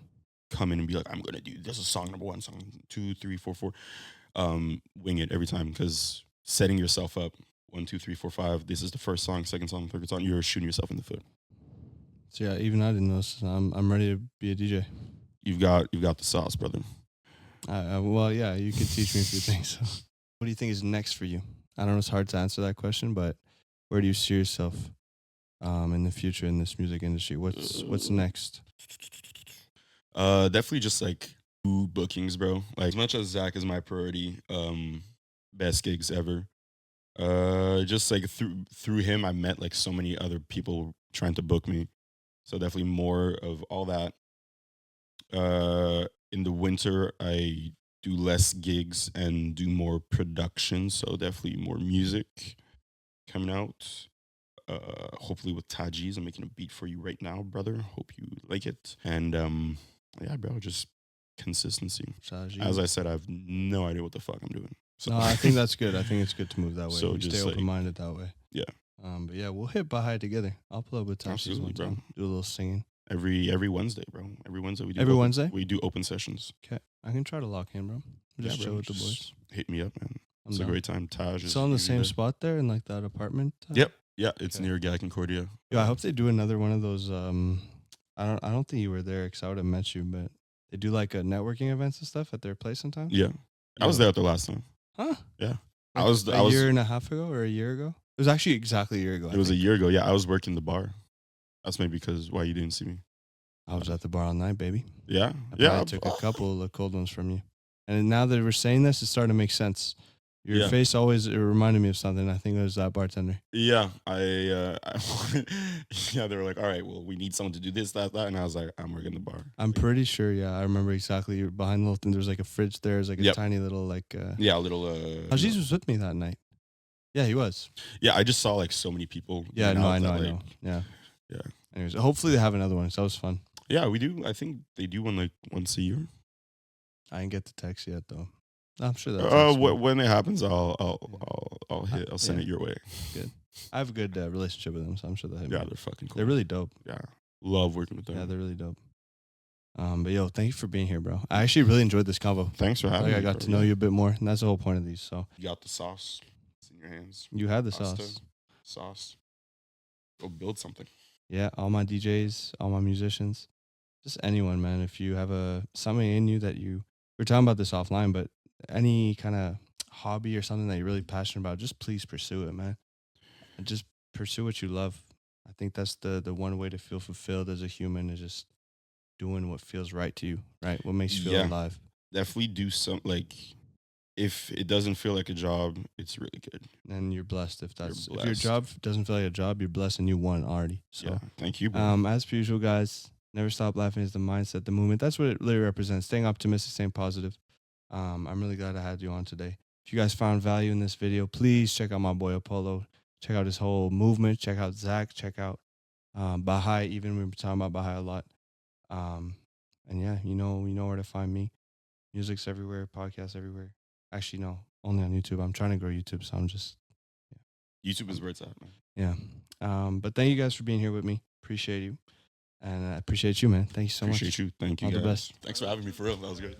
come in and be like, I'm gonna do this is song number 1, song 2, 3, 4, 4. Wing it every time, because setting yourself up. 1, 2, 3, 4, 5. This is the first song, second song, third song. You're shooting yourself in the foot. So yeah, even I didn't know this. I'm ready to be a DJ. You've got the sauce, brother. Well, yeah, you could teach me a few things. So. What do you think is next for you? I don't know, it's hard to answer that question, but where do you see yourself in the future in this music industry? What's next? Definitely just like bookings, bro. Like as much as Zach is my priority, best gigs ever. Just like through him, I met like so many other people trying to book me. So definitely more of all that. In the winter, I do less gigs and do more production. So definitely more music coming out. Hopefully with Taji's, I'm making a beat for you right now, brother. Hope you like it. And yeah, bro, just consistency. Shaji. As I said, I have no idea what the fuck I'm doing. So No, I think that's good. I think it's good to move that way. So You just stay like- open minded that way. Yeah. But yeah, we'll hit Baha'i together. I'll pull up with Tashi's Absolutely, one bro. time. Do a little singing. every Wednesday, bro. Every Wednesday we do. Every Wednesday? we do open sessions. Okay, I can try to lock in, bro. We'll just Yeah, chill bro, with the just boys. Hit me up, man. I'm It's a down. great time. Taj is It's on the usually same there. spot there in like that apartment. Yep. Yeah, it's Okay. near Guy Concordia. Yeah, I hope they do another one of those. I don't think you were there because I would have met you, but they do like networking events and stuff at their place sometimes. Yeah, I was Yeah. there at the last time. Huh? Yeah. Like I was. a year and a half ago or a year ago. It was actually exactly a year ago. It was a year ago. Yeah, I was working the bar. That's maybe because why you didn't see me. I was at the bar all night, baby. Yeah, I yeah. probably took a couple of the cold ones from you. And now that we're saying this, it's starting to make sense. Your Yeah. face always it reminded me of something. I think it was that bartender. Yeah, yeah, they were like, all right, well, we need someone to do this, that, and I was like, I'm working the bar. I'm pretty sure, yeah. I remember exactly. You're behind the little thing. There was like a fridge there. There's like a Yep. tiny little like. Yeah, a little. Aziz was with me that night. Yeah, he was. Yeah, I just saw like so many people. Yeah, going no, out I know, that, I like- know. Yeah. Yeah. Anyways, hopefully they have another one. So that was fun. Yeah, we do. I think they do one like once a year. I didn't get the text yet though. I'm sure that's. When it happens, I'll send Yeah. it your way. I have a good relationship with them, so I'm sure they'll hit me. Yeah, they're fucking cool. They're really dope. Yeah, love working with them. Yeah, they're really dope. But yo, thank you for being here, bro. I actually really enjoyed this convo. Thanks for having Like me. I got bro. to know you a bit more, and that's the whole point of these. So You got the sauce. It's in your hands. you had the Pasta, sauce. sauce. Go build something. Yeah, all my DJs, all my musicians, just anyone, man. If you have something in you that we're talking about this offline, but any kind of hobby or something that you're really passionate about, just please pursue it, man. And just pursue what you love. I think that's the one way to feel fulfilled as a human is just doing what feels right to you, right? What makes you feel Yeah. alive. Definitely do some like. If it doesn't feel like a job, it's really good. And you're blessed if that's if your blessed. job doesn't feel like a job, you're blessed and you won already. So Yeah, thank you, bro. as per usual, guys, never stop laughing is the mindset, the movement. That's what it really represents. Staying optimistic, staying positive. I'm really glad I had you on today. If you guys found value in this video, please check out my boy Apollo. Check out his whole movement. Check out Zach. Check out Baha'i. Even we've been talking about Baha'i a lot. And yeah, you know where to find me. Music's everywhere. Podcasts everywhere. Actually, no, only on YouTube. I'm trying to grow YouTube, so I'm just YouTube is where it's at, man. yeah. But thank you guys for being here with me. Appreciate you. And I appreciate you, man. Thank you so much. Appreciate you. Thank you, All the guys. best. Thanks for having me, for real. That was good.